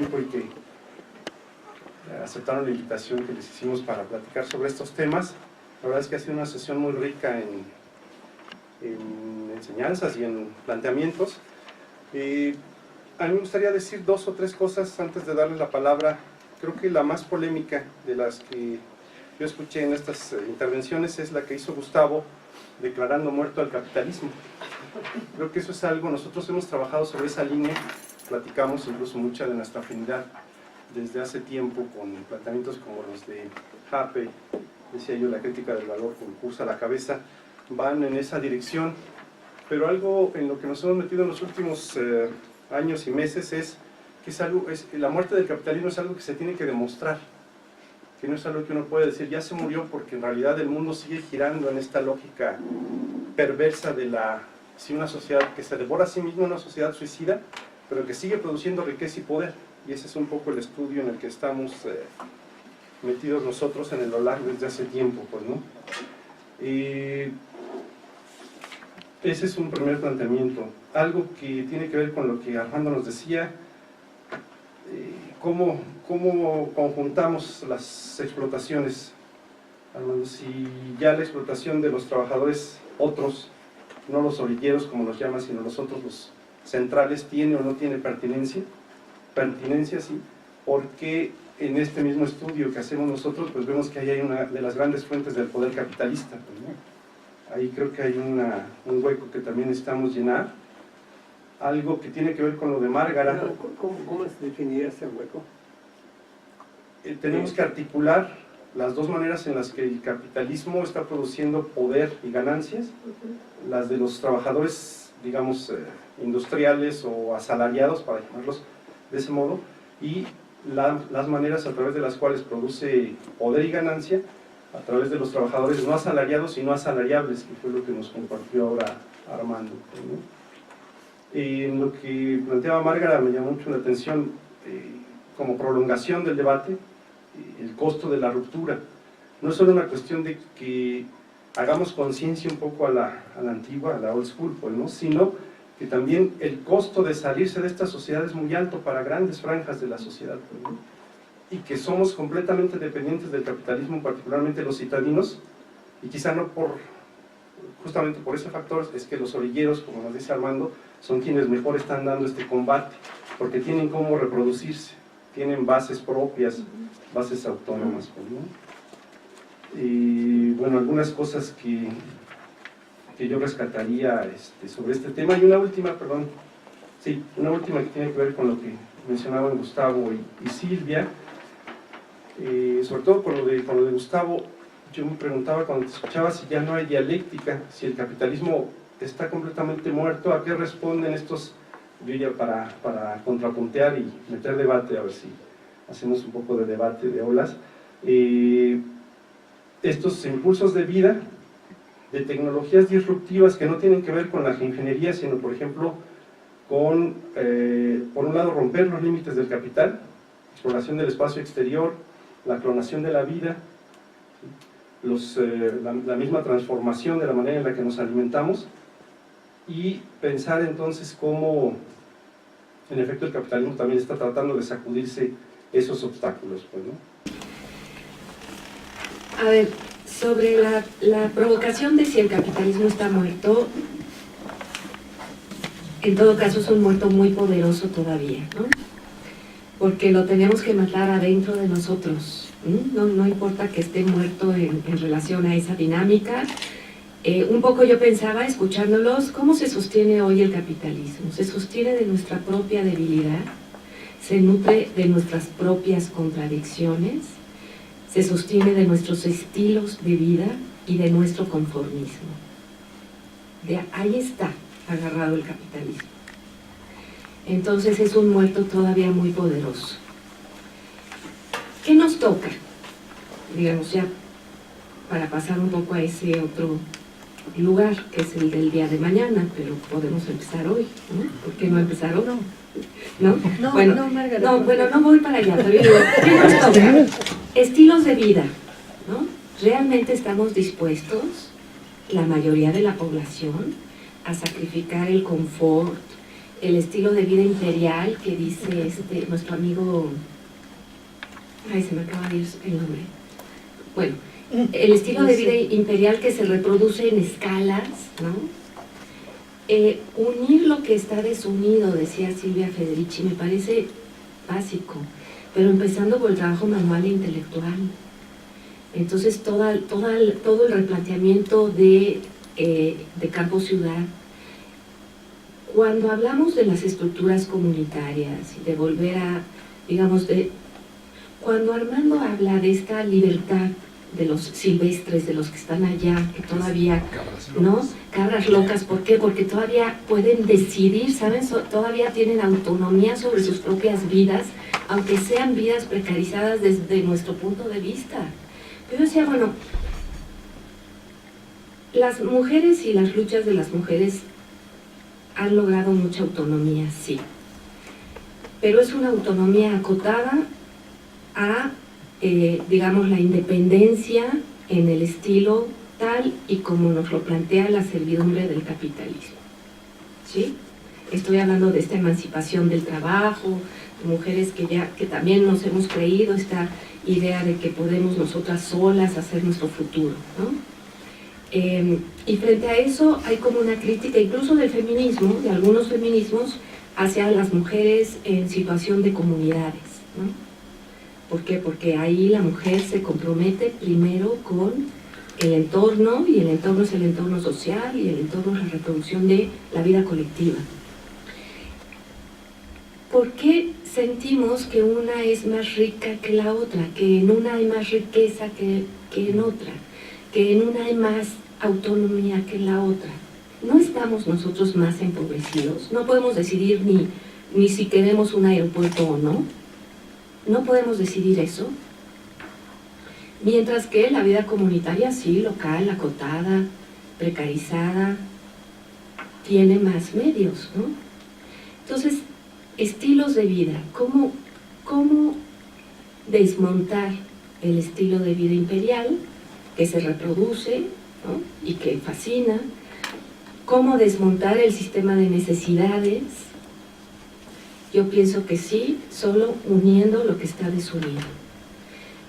tiempo y que aceptaron la invitación que les hicimos para platicar sobre estos temas. La verdad es que ha sido una sesión muy rica en enseñanzas y en planteamientos. A mí me gustaría decir 2 o 3 cosas antes de darle la palabra. Creo que la más polémica de las que yo escuché en estas intervenciones es la que hizo Gustavo, declarando muerto al capitalismo. Creo que eso es algo, nosotros hemos trabajado sobre esa línea, platicamos incluso mucha de nuestra afinidad desde hace tiempo con planteamientos como los de Harvey, decía yo, la crítica del valor concursa a la cabeza, van en esa dirección, pero algo en lo que nos hemos metido en los últimos años y meses es que la muerte del capitalismo es algo que se tiene que demostrar, que no es algo que uno puede decir, ya se murió, porque en realidad el mundo sigue girando en esta lógica perversa de una sociedad que se devora a sí misma, una sociedad suicida, pero que sigue produciendo riqueza y poder, y ese es un poco el estudio en el que estamos metidos nosotros en el OLAC desde hace tiempo, pues, ¿no? Ese es un primer planteamiento. Algo que tiene que ver con lo que Armando nos decía, cómo conjuntamos las explotaciones. Armando, si ya la explotación de los trabajadores otros, no los orilleros como los llaman, sino los otros, los centrales, ¿tiene o no tiene pertinencia? Pertinencia, sí, porque en este mismo estudio que hacemos nosotros, pues vemos que ahí hay una de las grandes fuentes del poder capitalista, pues, ¿no? Ahí creo que hay un hueco que también necesitamos llenar, algo que tiene que ver con lo de Márgara. ¿Cómo se definiría ese hueco? Tenemos que articular las 2 maneras en las que el capitalismo está produciendo poder y ganancias, las de los trabajadores, digamos, industriales o asalariados, para llamarlos de ese modo, y las maneras a través de las cuales produce poder y ganancia a través de los trabajadores no asalariados y no asalariables, que fue lo que nos compartió ahora Armando, ¿no? En lo que planteaba Márgara me llamó mucho la atención, como prolongación del debate, el costo de la ruptura. No es solo una cuestión de que hagamos conciencia un poco a la antigua, a la old school, pues, ¿no? Sino que también el costo de salirse de esta sociedad es muy alto para grandes franjas de la sociedad, pues, ¿no? Y que somos completamente dependientes del capitalismo, particularmente los citadinos, y quizá no justamente por ese factor, es que los orilleros, como nos dice Armando, son quienes mejor están dando este combate, porque tienen cómo reproducirse, tienen bases propias, bases autónomas, pues, ¿no? Y bueno, algunas cosas que yo rescataría sobre este tema, y una última que tiene que ver con lo que mencionaban Gustavo y Silvia, sobre todo con lo de Gustavo. Yo me preguntaba cuando te escuchaba si ya no hay dialéctica, si el capitalismo está completamente muerto, ¿a qué responden estos? Yo ya para contrapuntear y meter debate, a ver si hacemos un poco de debate de olas, estos impulsos de vida, de tecnologías disruptivas que no tienen que ver con la ingeniería, sino por ejemplo con, por un lado, romper los límites del capital, exploración del espacio exterior, la clonación de la vida, la misma transformación de la manera en la que nos alimentamos, y pensar entonces cómo en efecto el capitalismo también está tratando de sacudirse esos obstáculos, pues, ¿no? A ver, sobre la provocación de si el capitalismo está muerto, en todo caso es un muerto muy poderoso todavía, ¿no? Porque lo tenemos que matar adentro de nosotros. No importa que esté muerto en relación a esa dinámica. Un poco yo pensaba, escuchándolos, ¿cómo se sostiene hoy el capitalismo? Se sostiene de nuestra propia debilidad, se nutre de nuestras propias contradicciones, se sostiene de nuestros estilos de vida y de nuestro conformismo. Ahí está agarrado el capitalismo. Entonces es un muerto todavía muy poderoso. ¿Qué nos toca? Digamos ya, para pasar un poco a ese otro lugar, que es el del día de mañana, pero podemos empezar hoy, ¿no? ¿Por qué no empezar hoy? ¿No? Bueno, no voy para allá, pero digo, ¿qué nos toca? Estilos de vida, ¿no? ¿Realmente estamos dispuestos, la mayoría de la población, a sacrificar el confort, el estilo de vida imperial que dice nuestro amigo, ay, se me acaba de ir el nombre. Bueno, el estilo de vida imperial que se reproduce en escalas, ¿no? Unir lo que está desunido, decía Silvia Federici, me parece básico, pero empezando por el trabajo manual e intelectual. Entonces todo el replanteamiento de campo-ciudad. Cuando hablamos de las estructuras comunitarias y de volver a, digamos, cuando Armando habla de esta libertad de los silvestres, de los que están allá, que todavía, ¿no? Cabras locas, ¿por qué? Porque todavía pueden decidir, ¿saben? Todavía tienen autonomía sobre sus propias vidas, aunque sean vidas precarizadas desde nuestro punto de vista. Pero yo decía, bueno, las mujeres y las luchas de las mujeres han logrado mucha autonomía, sí, pero es una autonomía acotada a digamos, la independencia en el estilo tal y como nos lo plantea la servidumbre del capitalismo, ¿sí? Estoy hablando de esta emancipación del trabajo, de mujeres que también nos hemos creído esta idea de que podemos nosotras solas hacer nuestro futuro, ¿no? Y frente a eso hay como una crítica incluso del feminismo, de algunos feminismos, hacia las mujeres en situación de comunidades, ¿no? ¿Por qué? Porque ahí la mujer se compromete primero con el entorno, y el entorno es el entorno social, y el entorno es la reproducción de la vida colectiva. ¿Por qué sentimos que una es más rica que la otra? Que en una hay más riqueza que en otra, que en una hay más autonomía que en la otra. ¿No estamos nosotros más empobrecidos? No podemos decidir ni si queremos un aeropuerto o no. No podemos decidir eso. Mientras que la vida comunitaria, sí, local, acotada, precarizada, tiene más medios, ¿no? Entonces, estilos de vida. ¿Cómo desmontar el estilo de vida imperial que se reproduce, ¿no? Y que fascina? ¿Cómo desmontar el sistema de necesidades? Yo pienso que sí, solo uniendo lo que está desunido.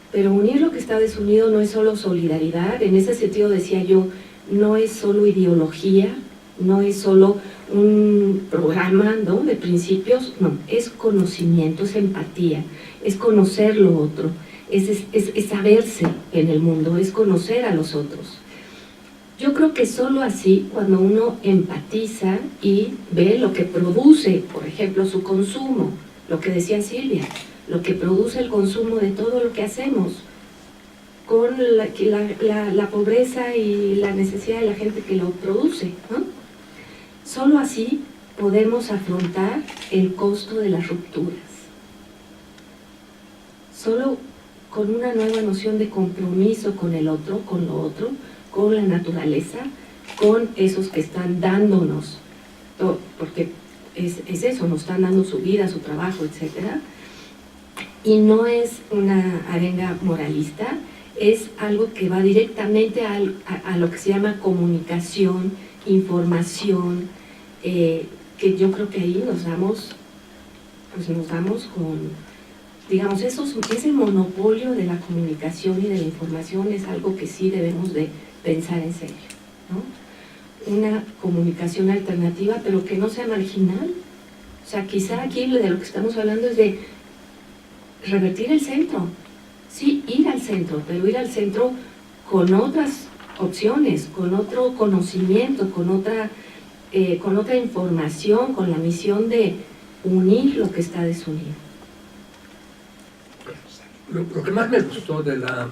Pero unir lo que está desunido no es solo solidaridad, en ese sentido decía yo, no es solo ideología, no es solo un programa, ¿no?, de principios, no, es conocimiento, es empatía, es conocer lo otro, es saberse en el mundo, es conocer a los otros. Yo creo que solo así, cuando uno empatiza y ve lo que produce, por ejemplo, su consumo, lo que decía Silvia, lo que produce el consumo de todo lo que hacemos, con la pobreza y la necesidad de la gente que lo produce, ¿no? Solo así podemos afrontar el costo de las rupturas. Solo con una nueva noción de compromiso con el otro, con lo otro, con la naturaleza, con esos que están dándonos todo, porque es eso, nos están dando su vida, su trabajo, etc. Y no es una arenga moralista, es algo que va directamente a lo que se llama comunicación, información, que yo creo que ahí nos damos con, digamos, ese monopolio de la comunicación y de la información es algo que sí debemos de pensar en serio, ¿no? Una comunicación alternativa, pero que no sea marginal. O sea, quizá aquí de lo que estamos hablando es de revertir el centro. Sí, ir al centro, pero ir al centro con otras opciones, con otro conocimiento, con otra información, con la misión de unir lo que está desunido. Lo que más me gustó de la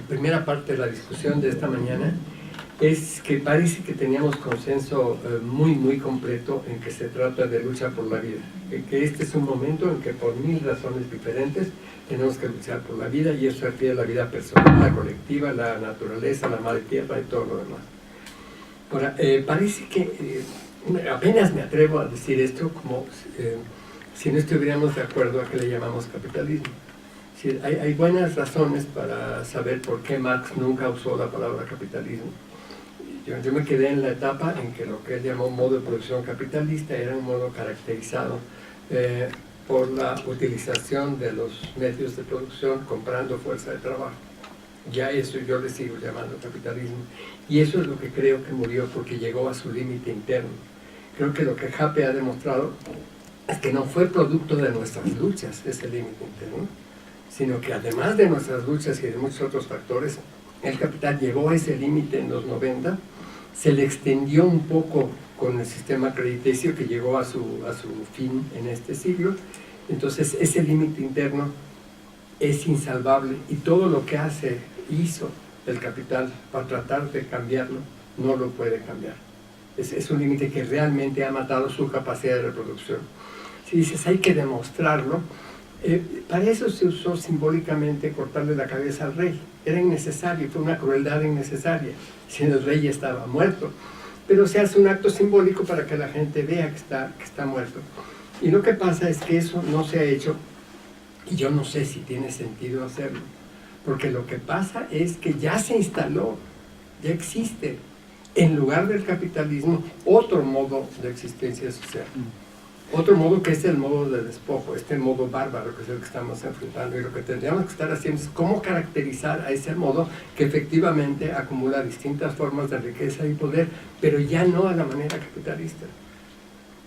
primera parte de la discusión de esta mañana es que parece que teníamos consenso muy completo en que se trata de lucha por la vida, que este es un momento en que por 1000 razones diferentes tenemos que luchar por la vida, y eso refiere a la vida personal, la colectiva, la naturaleza, la madre tierra y todo lo demás. Ahora, parece que apenas me atrevo a decir esto como si no estuviéramos de acuerdo a que le llamamos capitalismo. Es decir, hay buenas razones para saber por qué Marx nunca usó la palabra capitalismo. Yo me quedé en la etapa en que lo que él llamó modo de producción capitalista era un modo caracterizado por la utilización de los medios de producción comprando fuerza de trabajo. Ya eso yo le sigo llamando capitalismo. Y eso es lo que creo que murió porque llegó a su límite interno. Creo que lo que Jape ha demostrado es que no fue producto de nuestras luchas ese límite interno, sino que además de nuestras luchas y de muchos otros factores, el capital llegó a ese límite en los 90, se le extendió un poco con el sistema crediticio que llegó a su fin en este siglo. Entonces ese límite interno es insalvable y todo lo que hizo el capital para tratar de cambiarlo, no lo puede cambiar. Es un límite que realmente ha matado su capacidad de reproducción. Si dices, hay que demostrarlo, para eso se usó simbólicamente cortarle la cabeza al rey. Era innecesario, fue una crueldad innecesaria, si el rey ya estaba muerto. Pero se hace un acto simbólico para que la gente vea que está muerto. Y lo que pasa es que eso no se ha hecho, y yo no sé si tiene sentido hacerlo, porque lo que pasa es que ya se instaló, ya existe, en lugar del capitalismo, otro modo de existencia social. Otro modo que es el modo de despojo, este modo bárbaro que es el que estamos enfrentando, y lo que tendríamos que estar haciendo es cómo caracterizar a ese modo que efectivamente acumula distintas formas de riqueza y poder, pero ya no a la manera capitalista.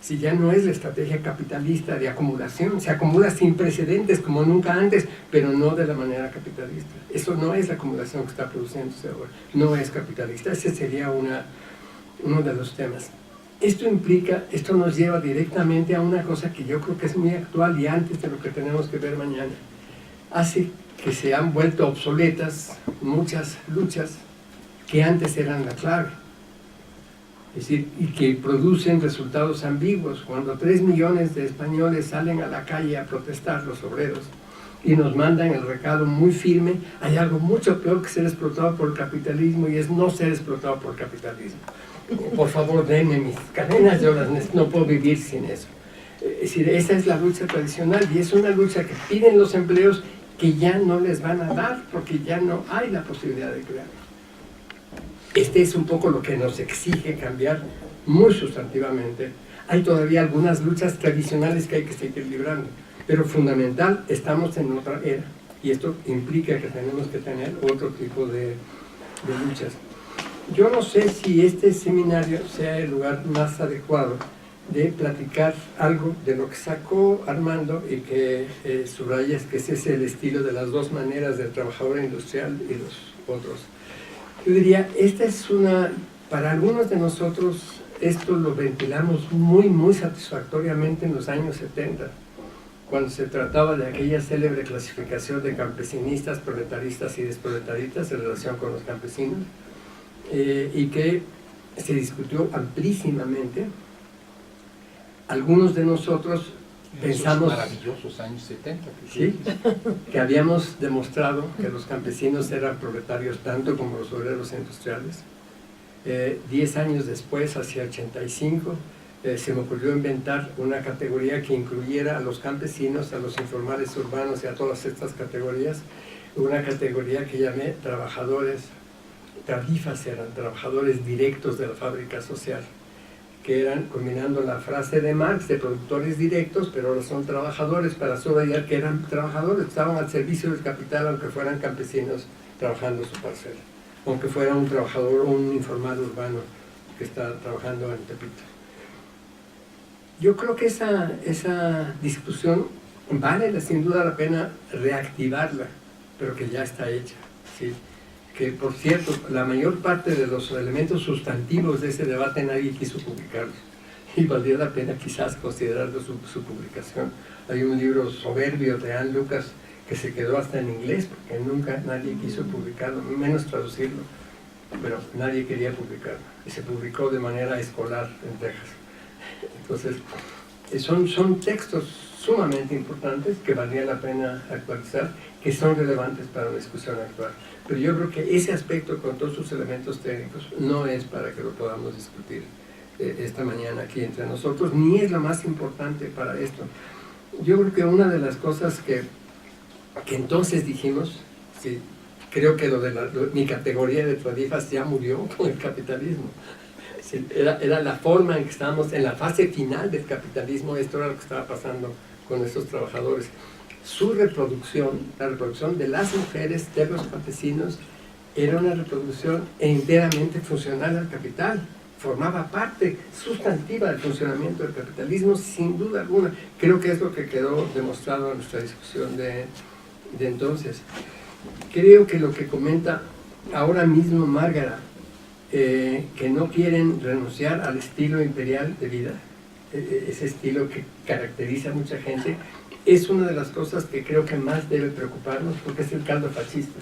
Si ya no es la estrategia capitalista de acumulación, se acumula sin precedentes como nunca antes, pero no de la manera capitalista. Eso no es la acumulación que está produciéndose ahora, no es capitalista. Ese sería uno de los temas. Esto nos lleva directamente a una cosa que yo creo que es muy actual y antes de lo que tenemos que ver mañana. Hace que se han vuelto obsoletas muchas luchas que antes eran la clave. Es decir, y que producen resultados ambiguos. Cuando 3 millones de españoles salen a la calle a protestar, los obreros, y nos mandan el recado muy firme, hay algo mucho peor que ser explotado por el capitalismo, y es no ser explotado por el capitalismo. Por favor, denme mis cadenas de horas, no puedo vivir sin eso. Es decir, esa es la lucha tradicional, y es una lucha que piden los empleos que ya no les van a dar, porque ya no hay la posibilidad de crear. Este es un poco lo que nos exige cambiar muy sustantivamente. Hay todavía algunas luchas tradicionales que hay que seguir librando, pero fundamental, estamos en otra era, y esto implica que tenemos que tener otro tipo de luchas. Yo no sé si este seminario sea el lugar más adecuado de platicar algo de lo que sacó Armando y que subrayas que ese es el estilo de las dos maneras del trabajador industrial y los otros. Yo diría, para algunos de nosotros, esto lo ventilamos muy satisfactoriamente en los años 70, cuando se trataba de aquella célebre clasificación de campesinistas, proletaristas y desproletaristas en relación con los campesinos, y que se discutió amplísimamente. Algunos de nosotros pensamos... Esos maravillosos años 70. Sí, que habíamos demostrado que los campesinos eran proletarios tanto como los obreros industriales. 10 años después, hacia 85, se me ocurrió inventar una categoría que incluyera a los campesinos, a los informales urbanos y a todas estas categorías, una categoría que llamé trabajadores, tarifas eran trabajadores directos de la fábrica social, que eran, combinando la frase de Marx, de productores directos, pero ahora son trabajadores, para subrayar que eran trabajadores, estaban al servicio del capital, aunque fueran campesinos trabajando su parcela, aunque fuera un trabajador o un informal urbano que está trabajando en Tepito. Yo creo que esa discusión vale sin duda la pena reactivarla, pero que ya está hecha, ¿sí? Que, por cierto, la mayor parte de los elementos sustantivos de ese debate nadie quiso publicarlos, y valdría la pena quizás considerarlo su publicación. Hay un libro soberbio de Ann Lucas que se quedó hasta en inglés, porque nunca nadie quiso publicarlo, menos traducirlo, pero nadie quería publicarlo, y se publicó de manera escolar en Texas. Entonces, son textos sumamente importantes que valdría la pena actualizar, que son relevantes para la discusión actual. Pero yo creo que ese aspecto, con todos sus elementos técnicos, no es para que lo podamos discutir esta mañana aquí entre nosotros, ni es lo más importante para esto. Yo creo que una de las cosas que entonces dijimos, sí, creo que mi categoría de tradifas ya murió con el capitalismo. Sí, era la forma en que estábamos en la fase final del capitalismo. Esto era lo que estaba pasando con estos trabajadores. Su reproducción, la reproducción de las mujeres, de los campesinos, era una reproducción enteramente funcional al capital. Formaba parte sustantiva del funcionamiento del capitalismo, sin duda alguna. Creo que es lo que quedó demostrado en nuestra discusión de entonces. Creo que lo que comenta ahora mismo Márgara, que no quieren renunciar al estilo imperial de vida, ese estilo que caracteriza a mucha gente, es una de las cosas que creo que más debe preocuparnos, porque es el caldo fascista.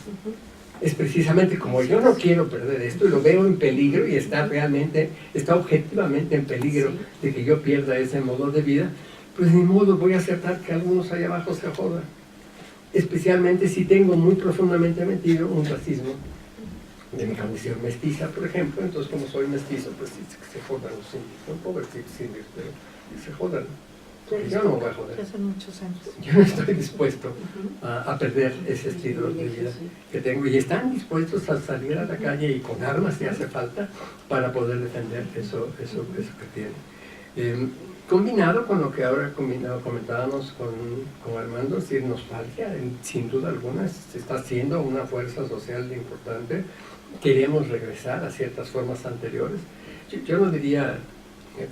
Es precisamente como yo no quiero perder esto y lo veo en peligro y está objetivamente en peligro de que yo pierda ese modo de vida, pues ni modo, voy a aceptar que algunos allá abajo se jodan. Especialmente si tengo muy profundamente metido un racismo de mi condición mestiza, por ejemplo. Entonces, como soy mestizo, pues sí, se jodan los indios. Son pobres indios, pero se jodan. Yo no me voy a joder. Hace muchos años. Yo no estoy dispuesto a perder ese estilo de vida que tengo. Y están dispuestos a salir a la calle y con armas si hace falta para poder defender eso que tienen. Combinado con lo que ahora comentábamos con Armando, es decir, nostalgia, sin duda alguna, se está haciendo una fuerza social importante. Queremos regresar a ciertas formas anteriores. Yo no diría,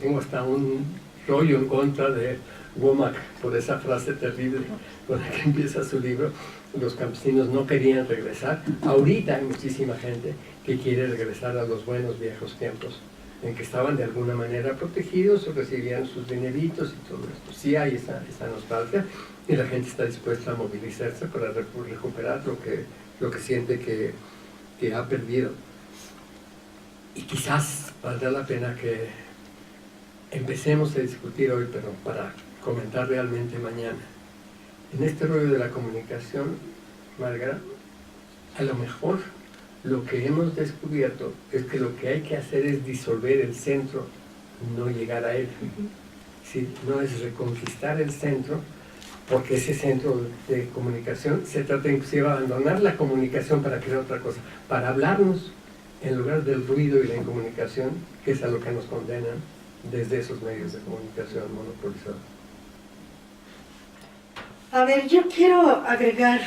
tengo hasta un rollo en contra de Womack por esa frase terrible con la que empieza su libro. Los campesinos no querían regresar. Ahorita hay muchísima gente que quiere regresar a los buenos viejos tiempos en que estaban de alguna manera protegidos o recibían sus dineritos y todo esto. Sí hay esa nostalgia y la gente está dispuesta a movilizarse para recuperar lo que siente que ha perdido. Y quizás valdrá la pena que empecemos a discutir hoy, pero para comentar realmente mañana. En este rollo de la comunicación, Márgara, a lo mejor lo que hemos descubierto es que lo que hay que hacer es disolver el centro, no llegar a él. Sí, no es reconquistar el centro, porque ese centro de comunicación se trata inclusive de abandonar la comunicación para crear otra cosa, para hablarnos en lugar del ruido y la incomunicación, que es a lo que nos condenan desde esos medios de comunicación monopolizados. A ver, yo quiero agregar,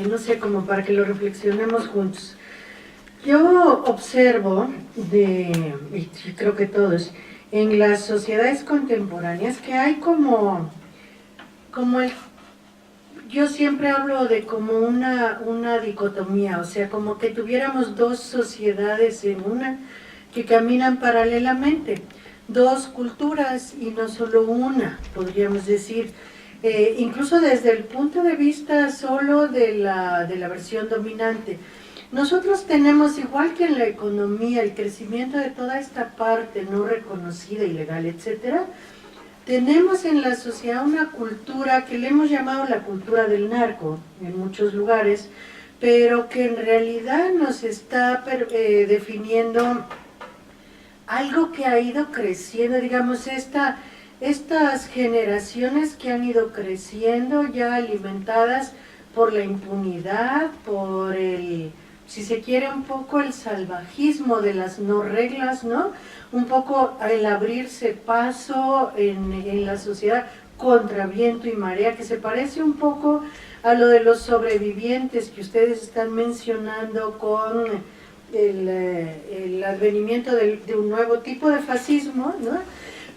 no sé, como para que lo reflexionemos juntos. Yo observo, y creo que todos, en las sociedades contemporáneas que hay como yo siempre hablo de como una dicotomía, o sea, como que tuviéramos dos sociedades en una que caminan paralelamente, dos culturas y no solo una, podríamos decir. Incluso desde el punto de vista solo de la versión dominante. Nosotros tenemos, igual que en la economía, el crecimiento de toda esta parte no reconocida, ilegal, etcétera, tenemos en la sociedad una cultura que le hemos llamado la cultura del narco en muchos lugares, pero que en realidad nos está definiendo algo que ha ido creciendo, digamos, estas generaciones que han ido creciendo ya alimentadas por la impunidad, por el, si se quiere, un poco el salvajismo de las no reglas, ¿no? Un poco el abrirse paso en la sociedad contra viento y marea, que se parece un poco a lo de los sobrevivientes que ustedes están mencionando con el advenimiento de un nuevo tipo de fascismo, ¿no?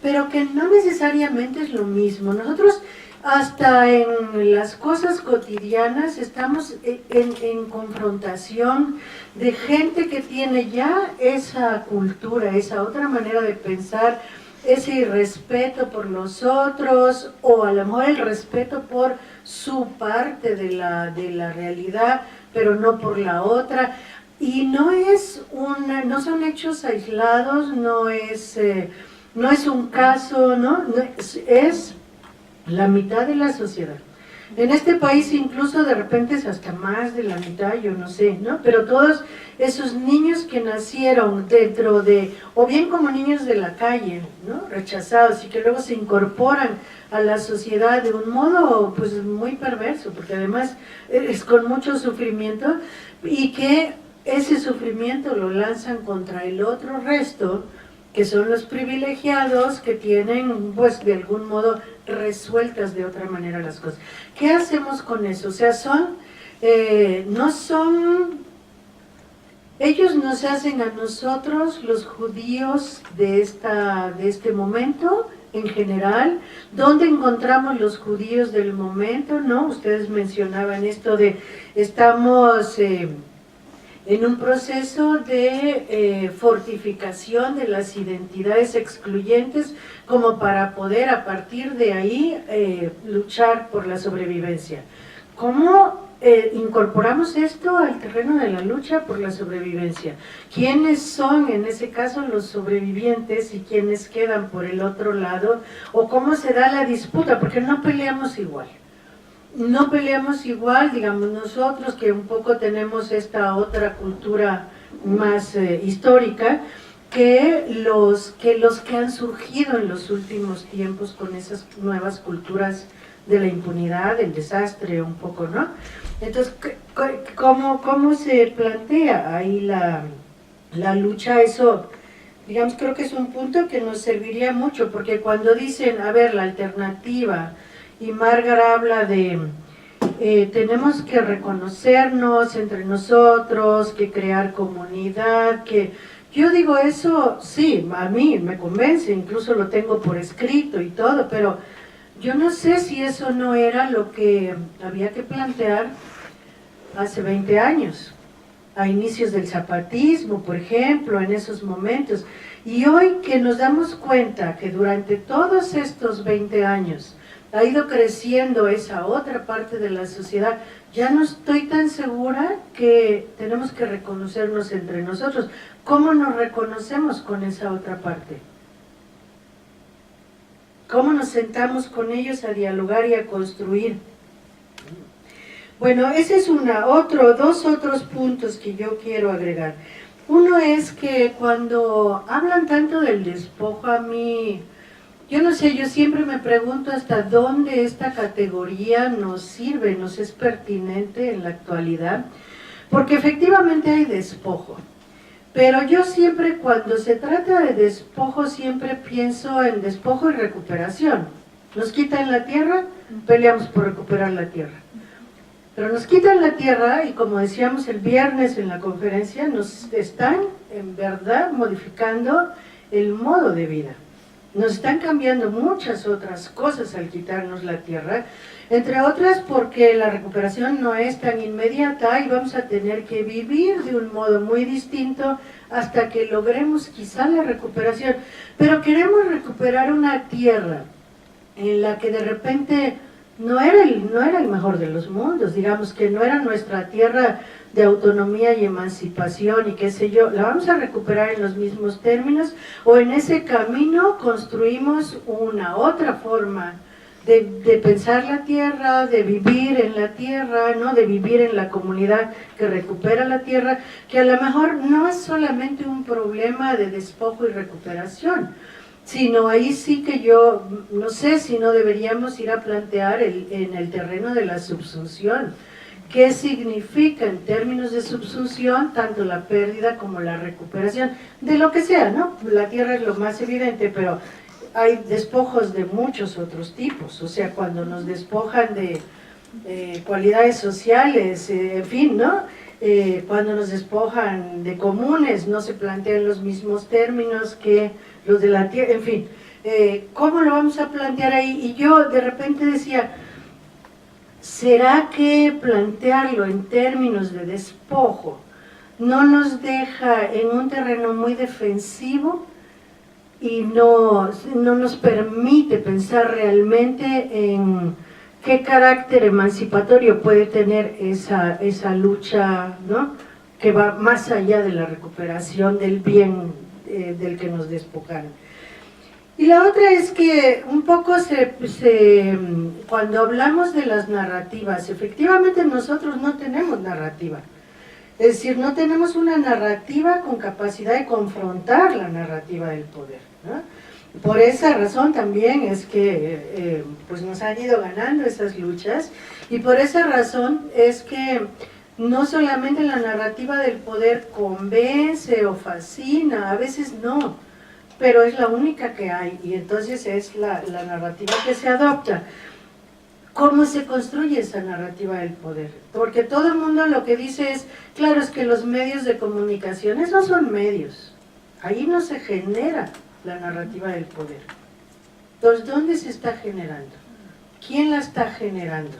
Pero que no necesariamente es lo mismo. Nosotros hasta en las cosas cotidianas estamos en confrontación de gente que tiene ya esa cultura, esa otra manera de pensar, ese irrespeto por los otros, o a lo mejor el respeto por su parte de la realidad, pero no por la otra. Y no son hechos aislados, no es un caso, ¿no? Es la mitad de la sociedad. En este país incluso de repente es hasta más de la mitad, yo no sé, ¿no? Pero todos esos niños que nacieron dentro de, o bien como niños de la calle, ¿no? Rechazados y que luego se incorporan a la sociedad de un modo pues muy perverso, porque además es con mucho sufrimiento y que ese sufrimiento lo lanzan contra el otro resto, que son los privilegiados que tienen pues de algún modo resueltas de otra manera las cosas. ¿Qué hacemos con eso? O sea, ellos nos hacen a nosotros, los judíos de este momento, en general. ¿Dónde encontramos los judíos del momento? ¿No? Ustedes mencionaban esto de, estamos en un proceso de fortificación de las identidades excluyentes como para poder a partir de ahí luchar por la sobrevivencia. ¿Cómo incorporamos esto al terreno de la lucha por la sobrevivencia? ¿Quiénes son en ese caso los sobrevivientes y quiénes quedan por el otro lado? ¿O cómo se da la disputa? Porque no peleamos igual. No peleamos igual, digamos, nosotros que un poco tenemos esta otra cultura más histórica, que los que han surgido en los últimos tiempos con esas nuevas culturas de la impunidad, del desastre un poco, ¿no? Entonces, ¿cómo se plantea ahí la lucha? Eso, digamos, creo que es un punto que nos serviría mucho, porque cuando dicen, a ver, la alternativa, y Margaret habla de tenemos que reconocernos entre nosotros, que crear comunidad, que yo digo eso, sí, a mí me convence, incluso lo tengo por escrito y todo, pero yo no sé si eso no era lo que había que plantear hace 20 años, a inicios del zapatismo, por ejemplo, en esos momentos. Y hoy que nos damos cuenta que durante todos estos 20 años ha ido creciendo esa otra parte de la sociedad, ya no estoy tan segura que tenemos que reconocernos entre nosotros. ¿Cómo nos reconocemos con esa otra parte? ¿Cómo nos sentamos con ellos a dialogar y a construir? Bueno, ese es dos otros puntos que yo quiero agregar. Uno es que cuando hablan tanto del despojo, a mí, yo no sé, yo siempre me pregunto hasta dónde esta categoría nos sirve, nos es pertinente en la actualidad, porque efectivamente hay despojo. Pero yo siempre, cuando se trata de despojo, siempre pienso en despojo y recuperación. Nos quitan la tierra, peleamos por recuperar la tierra. Pero nos quitan la tierra y, como decíamos el viernes en la conferencia, nos están en verdad modificando el modo de vida. Nos están cambiando muchas otras cosas al quitarnos la tierra, entre otras porque la recuperación no es tan inmediata y vamos a tener que vivir de un modo muy distinto hasta que logremos quizá la recuperación. Pero queremos recuperar una tierra en la que de repente no era el mejor de los mundos, digamos que no era nuestra tierra de autonomía y emancipación y qué sé yo, la vamos a recuperar en los mismos términos, o en ese camino construimos una otra forma de pensar la tierra, de vivir en la tierra, ¿no? De vivir en la comunidad que recupera la tierra, que a lo mejor no es solamente un problema de despojo y recuperación, sino ahí sí que yo no sé si no deberíamos ir a plantear en el terreno de la subsunción. ¿Qué significa en términos de subsunción tanto la pérdida como la recuperación? De lo que sea, ¿no? La tierra es lo más evidente, pero hay despojos de muchos otros tipos. O sea, cuando nos despojan de cualidades sociales, en fin, ¿no? Cuando nos despojan de comunes, no se plantean los mismos términos que los de la tierra, en fin. ¿Cómo lo vamos a plantear ahí? Y yo de repente decía, ¿será que plantearlo en términos de despojo no nos deja en un terreno muy defensivo y no nos permite pensar realmente en qué carácter emancipatorio puede tener esa lucha, ¿no? Que va más allá de la recuperación del bien del que nos despojaron? Y la otra es que un poco cuando hablamos de las narrativas, efectivamente nosotros no tenemos narrativa. Es decir, no tenemos una narrativa con capacidad de confrontar la narrativa del poder, ¿no? Por esa razón también es que pues nos han ido ganando esas luchas, y por esa razón es que no solamente la narrativa del poder convence o fascina, a veces no, pero es la única que hay, y entonces es la narrativa que se adopta. ¿Cómo se construye esa narrativa del poder? Porque todo el mundo lo que dice es, claro, es que los medios de comunicación, esos son medios, ahí no se genera la narrativa del poder. Entonces, ¿dónde se está generando? ¿Quién la está generando?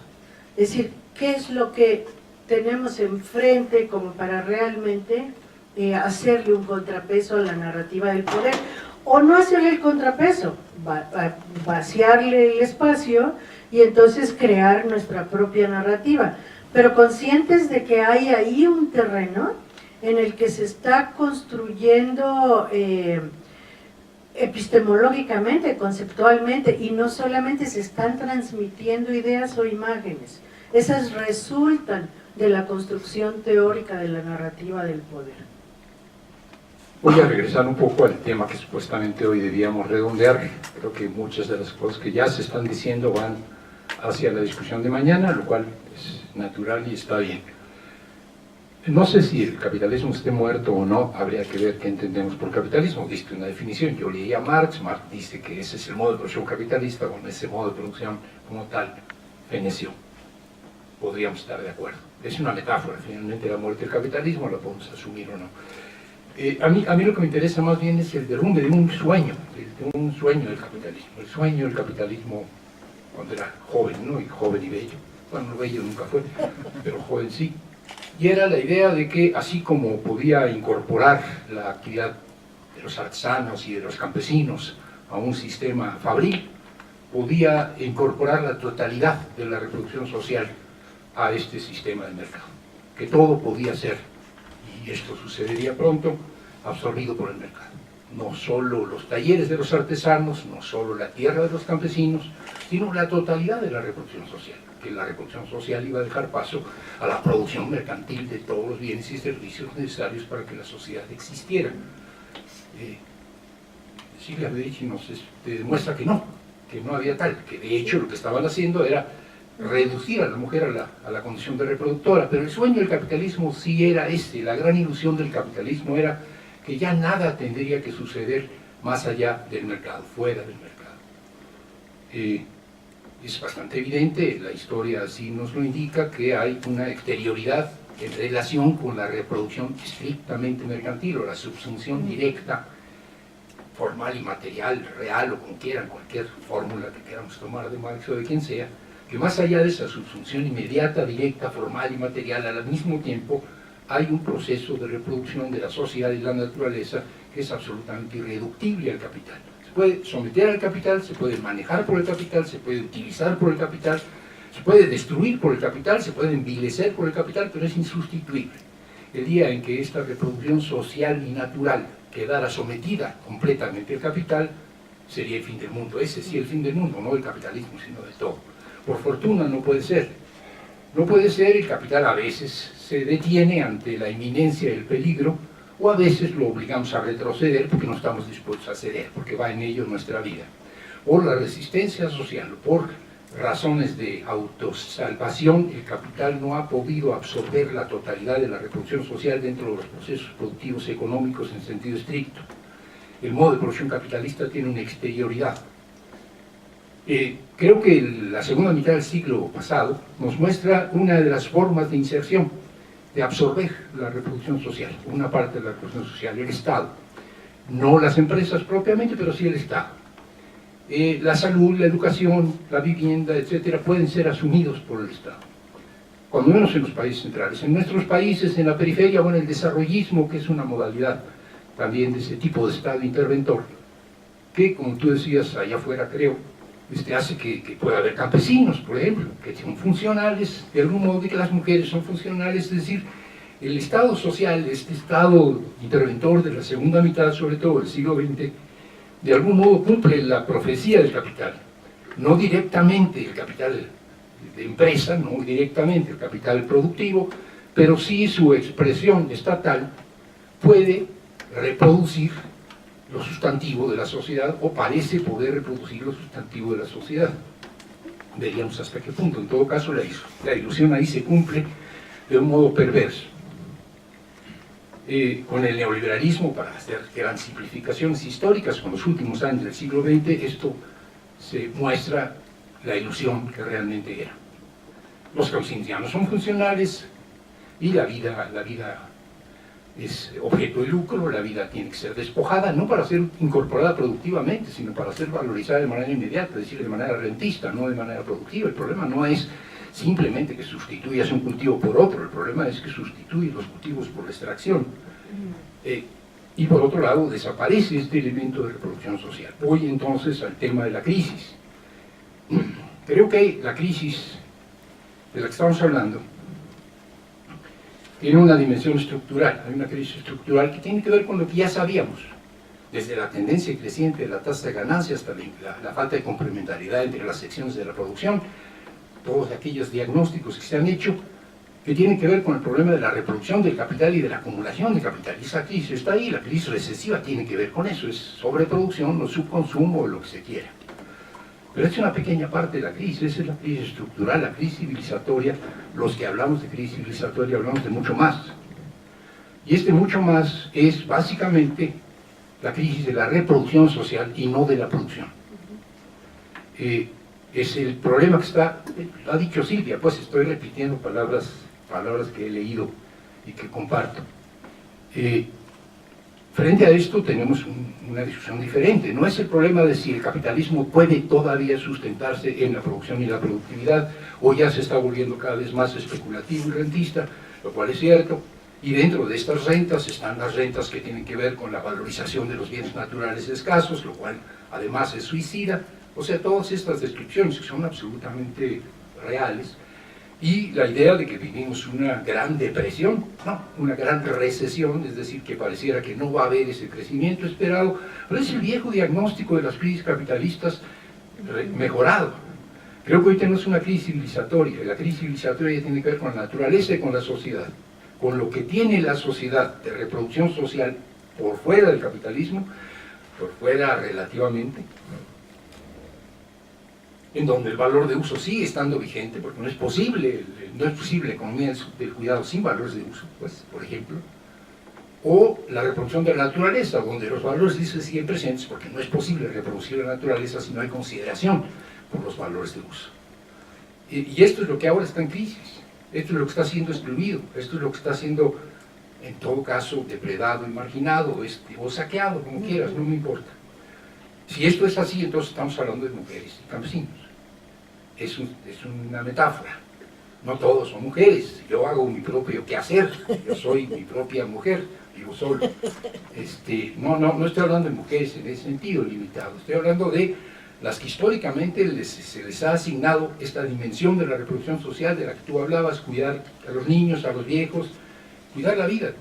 Es decir, ¿qué es lo que tenemos enfrente como para realmente hacerle un contrapeso a la narrativa del poder? O no hacerle el contrapeso, vaciarle el espacio y entonces crear nuestra propia narrativa, pero conscientes de que hay ahí un terreno en el que se está construyendo epistemológicamente, conceptualmente, y no solamente se están transmitiendo ideas o imágenes, esas resultan de la construcción teórica de la narrativa del poder. Voy a regresar un poco al tema que supuestamente hoy debíamos redondear. Creo que muchas de las cosas que ya se están diciendo van hacia la discusión de mañana, lo cual es natural y está bien. No sé si el capitalismo esté muerto o no, habría que ver qué entendemos por capitalismo. Diste una definición, yo leí a Marx dice que ese es el modo de producción capitalista, con ese modo de producción como tal feneció. Podríamos estar de acuerdo. Es una metáfora, finalmente la muerte del capitalismo la podemos asumir o no. A mí lo que me interesa más bien es el derrumbe de un sueño, del capitalismo. El sueño del capitalismo cuando era joven, ¿no? Y joven y bello. Bueno, bello nunca fue, pero joven sí. Y era la idea de que así como podía incorporar la actividad de los artesanos y de los campesinos a un sistema fabril, podía incorporar la totalidad de la reproducción social a este sistema de mercado. Que todo podía ser, y esto sucedería pronto, absorbido por el mercado. No solo los talleres de los artesanos, no solo la tierra de los campesinos, sino la totalidad de la reproducción social, que la reproducción social iba a dejar paso a la producción mercantil de todos los bienes y servicios necesarios para que la sociedad existiera. Silvia Medici nos demuestra que no había tal, que de hecho lo que estaban haciendo era reducir a la mujer a la condición de reproductora, pero el sueño del capitalismo sí era la gran ilusión del capitalismo era que ya nada tendría que suceder más allá del mercado, fuera del mercado. Es bastante evidente, la historia así nos lo indica, que hay una exterioridad en relación con la reproducción estrictamente mercantil o la subsunción directa, formal y material, real o como quieran, cualquier fórmula que queramos tomar de Marx o de quien sea, que más allá de esa subsunción inmediata, directa, formal y material, al mismo tiempo hay un proceso de reproducción de la sociedad y la naturaleza que es absolutamente irreductible al capital. Se puede someter al capital, se puede manejar por el capital, se puede utilizar por el capital, se puede destruir por el capital, se puede envilecer por el capital, pero es insustituible. El día en que esta reproducción social y natural quedara sometida completamente al capital, sería el fin del mundo. Ese sí el fin del mundo, no del capitalismo, sino de todo. Por fortuna no puede ser. No puede ser, el capital a veces se detiene ante la inminencia del peligro, o a veces lo obligamos a retroceder porque no estamos dispuestos a ceder, porque va en ello nuestra vida. Por la resistencia social, por razones de autosalvación, el capital no ha podido absorber la totalidad de la reproducción social dentro de los procesos productivos económicos en sentido estricto. El modo de producción capitalista tiene una exterioridad. Creo que la segunda mitad del siglo pasado nos muestra una de las formas de inserción, de absorber la reproducción social, una parte de la reproducción social, el Estado. No las empresas propiamente, pero sí el Estado. La salud, la educación, la vivienda, etcétera, pueden ser asumidos por el Estado. Cuando menos en los países centrales. En nuestros países, en la periferia, bueno, el desarrollismo, que es una modalidad también de ese tipo de Estado interventor, que, como tú decías, allá afuera, creo, hace que pueda haber campesinos, por ejemplo, que son funcionales, de algún modo que las mujeres son funcionales, es decir, el Estado social, este Estado interventor de la segunda mitad, sobre todo del siglo XX, de algún modo cumple la profecía del capital, no directamente el capital de empresa, no directamente el capital productivo, pero sí su expresión estatal puede reproducir lo sustantivo de la sociedad, o parece poder reproducir lo sustantivo de la sociedad. Veríamos hasta qué punto. En todo caso, la ilusión ahí se cumple de un modo perverso. Con el neoliberalismo, para hacer grandes simplificaciones históricas, con los últimos años del siglo XX, esto se muestra la ilusión que realmente era. Los campesinos ya no son funcionales y la vida es objeto de lucro, la vida tiene que ser despojada, no para ser incorporada productivamente, sino para ser valorizada de manera inmediata, es decir, de manera rentista, no de manera productiva. El problema no es simplemente que sustituyas un cultivo por otro, el problema es que sustituyes los cultivos por la extracción. Y por otro lado, desaparece este elemento de reproducción social. Voy entonces al tema de la crisis. Creo que la crisis de la que estamos hablando tiene una dimensión estructural, hay una crisis estructural que tiene que ver con lo que ya sabíamos, desde la tendencia creciente de la tasa de ganancia hasta la falta de complementariedad entre las secciones de la producción, todos aquellos diagnósticos que se han hecho que tienen que ver con el problema de la reproducción del capital y de la acumulación de capital. Y esa crisis está ahí, la crisis recesiva tiene que ver con eso, es sobreproducción o subconsumo o lo que se quiera. Pero es una pequeña parte de la crisis, esa es la crisis estructural, la crisis civilizatoria. Los que hablamos de crisis civilizatoria hablamos de mucho más. Y este mucho más es básicamente la crisis de la reproducción social y no de la producción. Es el problema que está, lo ha dicho Silvia, pues estoy repitiendo palabras que he leído y que comparto. Frente a esto tenemos una discusión diferente. No es el problema de si el capitalismo puede todavía sustentarse en la producción y la productividad, o ya se está volviendo cada vez más especulativo y rentista, lo cual es cierto. Y dentro de estas rentas están las rentas que tienen que ver con la valorización de los bienes naturales escasos, lo cual además es suicida. O sea, todas estas descripciones que son absolutamente reales. Y la idea de que vivimos una gran depresión, no, una gran recesión, es decir, que pareciera que no va a haber ese crecimiento esperado, pero es el viejo diagnóstico de las crisis capitalistas mejorado. Creo que hoy tenemos una crisis civilizatoria, y la crisis civilizatoria tiene que ver con la naturaleza y con la sociedad, con lo que tiene la sociedad de reproducción social por fuera del capitalismo, por fuera relativamente, en donde el valor de uso sigue estando vigente, porque no es posible la economía del cuidado sin valores de uso, pues, por ejemplo, o la reproducción de la naturaleza, donde los valores de uso siguen presentes, porque no es posible reproducir la naturaleza si no hay consideración por los valores de uso. Y esto es lo que ahora está en crisis, esto es lo que está siendo excluido, esto es lo que está siendo, en todo caso, depredado y marginado, o saqueado, como quieras, no me importa. Si esto es así, entonces estamos hablando de mujeres y campesinos. Es una metáfora. No todos son mujeres. Yo hago mi propio quehacer. Yo soy mi propia mujer. Vivo solo. No estoy hablando de mujeres en ese sentido limitado. Estoy hablando de las que históricamente se les ha asignado esta dimensión de la reproducción social de la que tú hablabas, cuidar a los niños, a los viejos, cuidar la vida,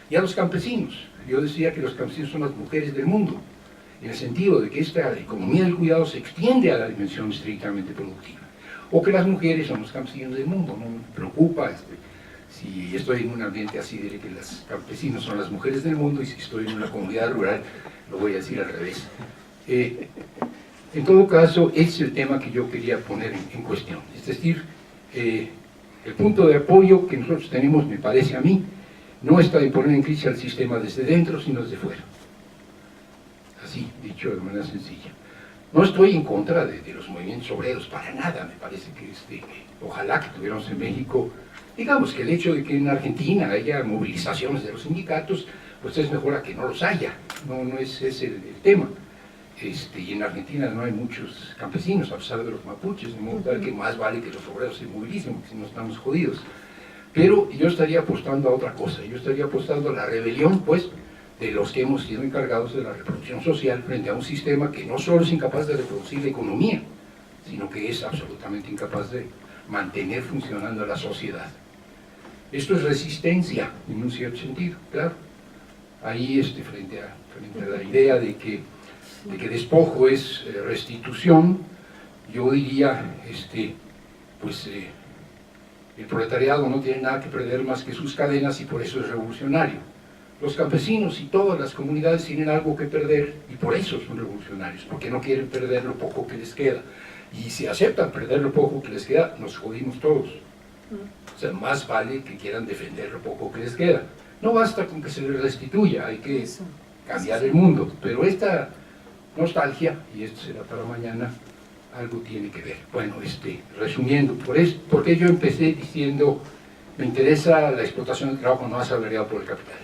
y a los campesinos. Yo decía que los campesinos son las mujeres del mundo, en el sentido de que esta economía del cuidado se extiende a la dimensión estrictamente productiva, o que las mujeres son los campesinos del mundo. No me preocupa, si estoy en un ambiente así diré que los campesinos son las mujeres del mundo, y si estoy en una comunidad rural lo voy a decir al revés. En todo caso, ese es el tema que yo quería poner en cuestión, es decir, el punto de apoyo que nosotros tenemos, me parece a mí, no está en poner en crisis al sistema desde dentro, sino desde fuera. Así, dicho de manera sencilla. No estoy en contra de los movimientos obreros, para nada. Me parece que ojalá que tuviéramos en México, digamos que el hecho de que en Argentina haya movilizaciones de los sindicatos, pues es mejor a que no los haya. No es ese el tema. Y en Argentina no hay muchos campesinos, a pesar de los mapuches, de modo tal que más vale que los obreros se movilicen, porque si no estamos jodidos. Pero yo estaría apostando a otra cosa. Yo estaría apostando a la rebelión, pues, de los que hemos sido encargados de la reproducción social frente a un sistema que no solo es incapaz de reproducir la economía, sino que es absolutamente incapaz de mantener funcionando la sociedad. Esto es resistencia, en un cierto sentido, claro. Ahí, frente a la idea de que de que despojo es restitución, yo diría, el proletariado no tiene nada que perder más que sus cadenas y por eso es revolucionario. Los campesinos y todas las comunidades tienen algo que perder y por eso son revolucionarios, porque no quieren perder lo poco que les queda. Y si aceptan perder lo poco que les queda, nos jodimos todos. O sea, más vale que quieran defender lo poco que les queda. No basta con que se les restituya, hay que cambiar el mundo. Pero esta nostalgia, y esto será para mañana, algo tiene que ver. Bueno, resumiendo, ¿por qué yo empecé diciendo me interesa la explotación del trabajo no asalariado por el capital?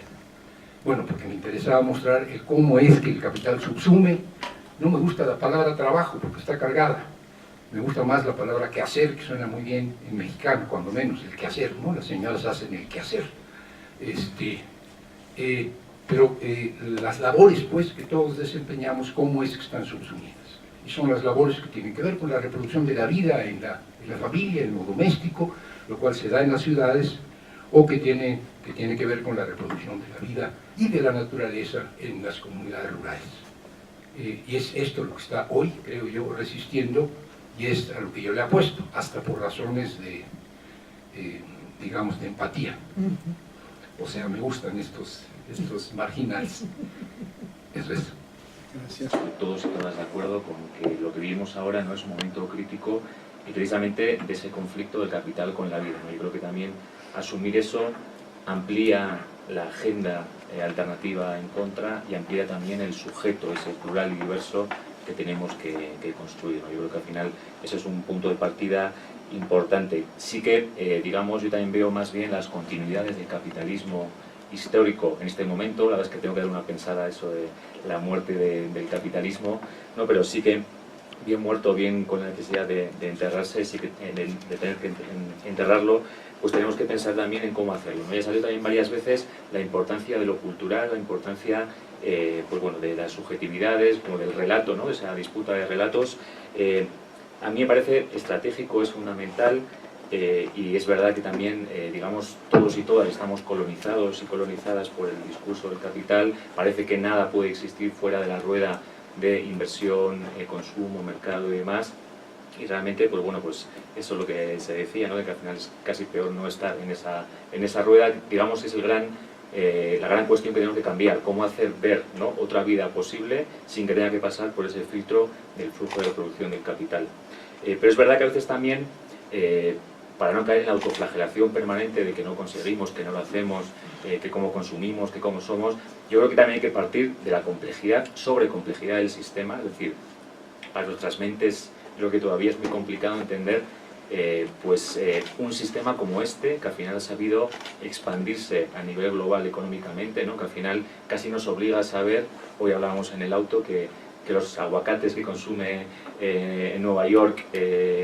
Bueno, porque me interesaba mostrar cómo es que el capital subsume. No me gusta la palabra trabajo porque está cargada. Me gusta más la palabra quehacer, que suena muy bien en mexicano, cuando menos, el quehacer, ¿no? Las señoras hacen el quehacer. Pero las labores, pues, que todos desempeñamos, ¿cómo es que están subsumidas? Y son las labores que tienen que ver con la reproducción de la vida en la familia, en lo doméstico, lo cual se da en las ciudades, o que tiene que ver con la reproducción de la vida y de la naturaleza en las comunidades rurales. Y es esto lo que está hoy, creo yo, resistiendo, y es a lo que yo le apuesto, hasta por razones de, digamos, de empatía. O sea, me gustan estos marginales. Eso es. Gracias. Todos y todas de acuerdo con que lo que vivimos ahora no es un momento crítico y precisamente de ese conflicto del capital con la vida, ¿no? Yo creo que también asumir eso amplía la agenda alternativa en contra y amplía también el sujeto, ese plural y diverso que tenemos que construir, ¿no? Yo creo que al final ese es un punto de partida importante. Sí que, digamos, yo también veo más bien las continuidades del capitalismo histórico en este momento. La verdad es que tengo que dar una pensada a eso de la muerte del capitalismo, ¿no? Pero sí que bien muerto, bien con la necesidad de enterrarse, sí que de tener que enterrarlo, pues tenemos que pensar también en cómo hacerlo, ¿no? Ya salió también varias veces la importancia de lo cultural, la importancia pues bueno, de las subjetividades, como del relato, ¿no? Esa disputa de relatos. A mí me parece estratégico, es fundamental. Y es verdad que también, digamos, todos y todas estamos colonizados y colonizadas por el discurso del capital. Parece que nada puede existir fuera de la rueda de inversión, consumo, mercado y demás. Y realmente, pues bueno, pues eso es lo que se decía, ¿no? De que al final es casi peor no estar en esa rueda. Digamos, es la gran cuestión que tenemos que cambiar, cómo hacer ver, ¿no?, otra vida posible sin que tenga que pasar por ese filtro del flujo de producción del capital. Pero es verdad que a veces también, para no caer en la autoflagelación permanente de que no conseguimos, que no lo hacemos, que cómo consumimos, que cómo somos, yo creo que también hay que partir de la complejidad, sobrecomplejidad del sistema. Es decir, para nuestras mentes creo que todavía es muy complicado entender un sistema como este, que al final ha sabido expandirse a nivel global económicamente, ¿no? Que al final casi nos obliga a saber, hoy hablábamos en el auto, que los aguacates que consume en Nueva York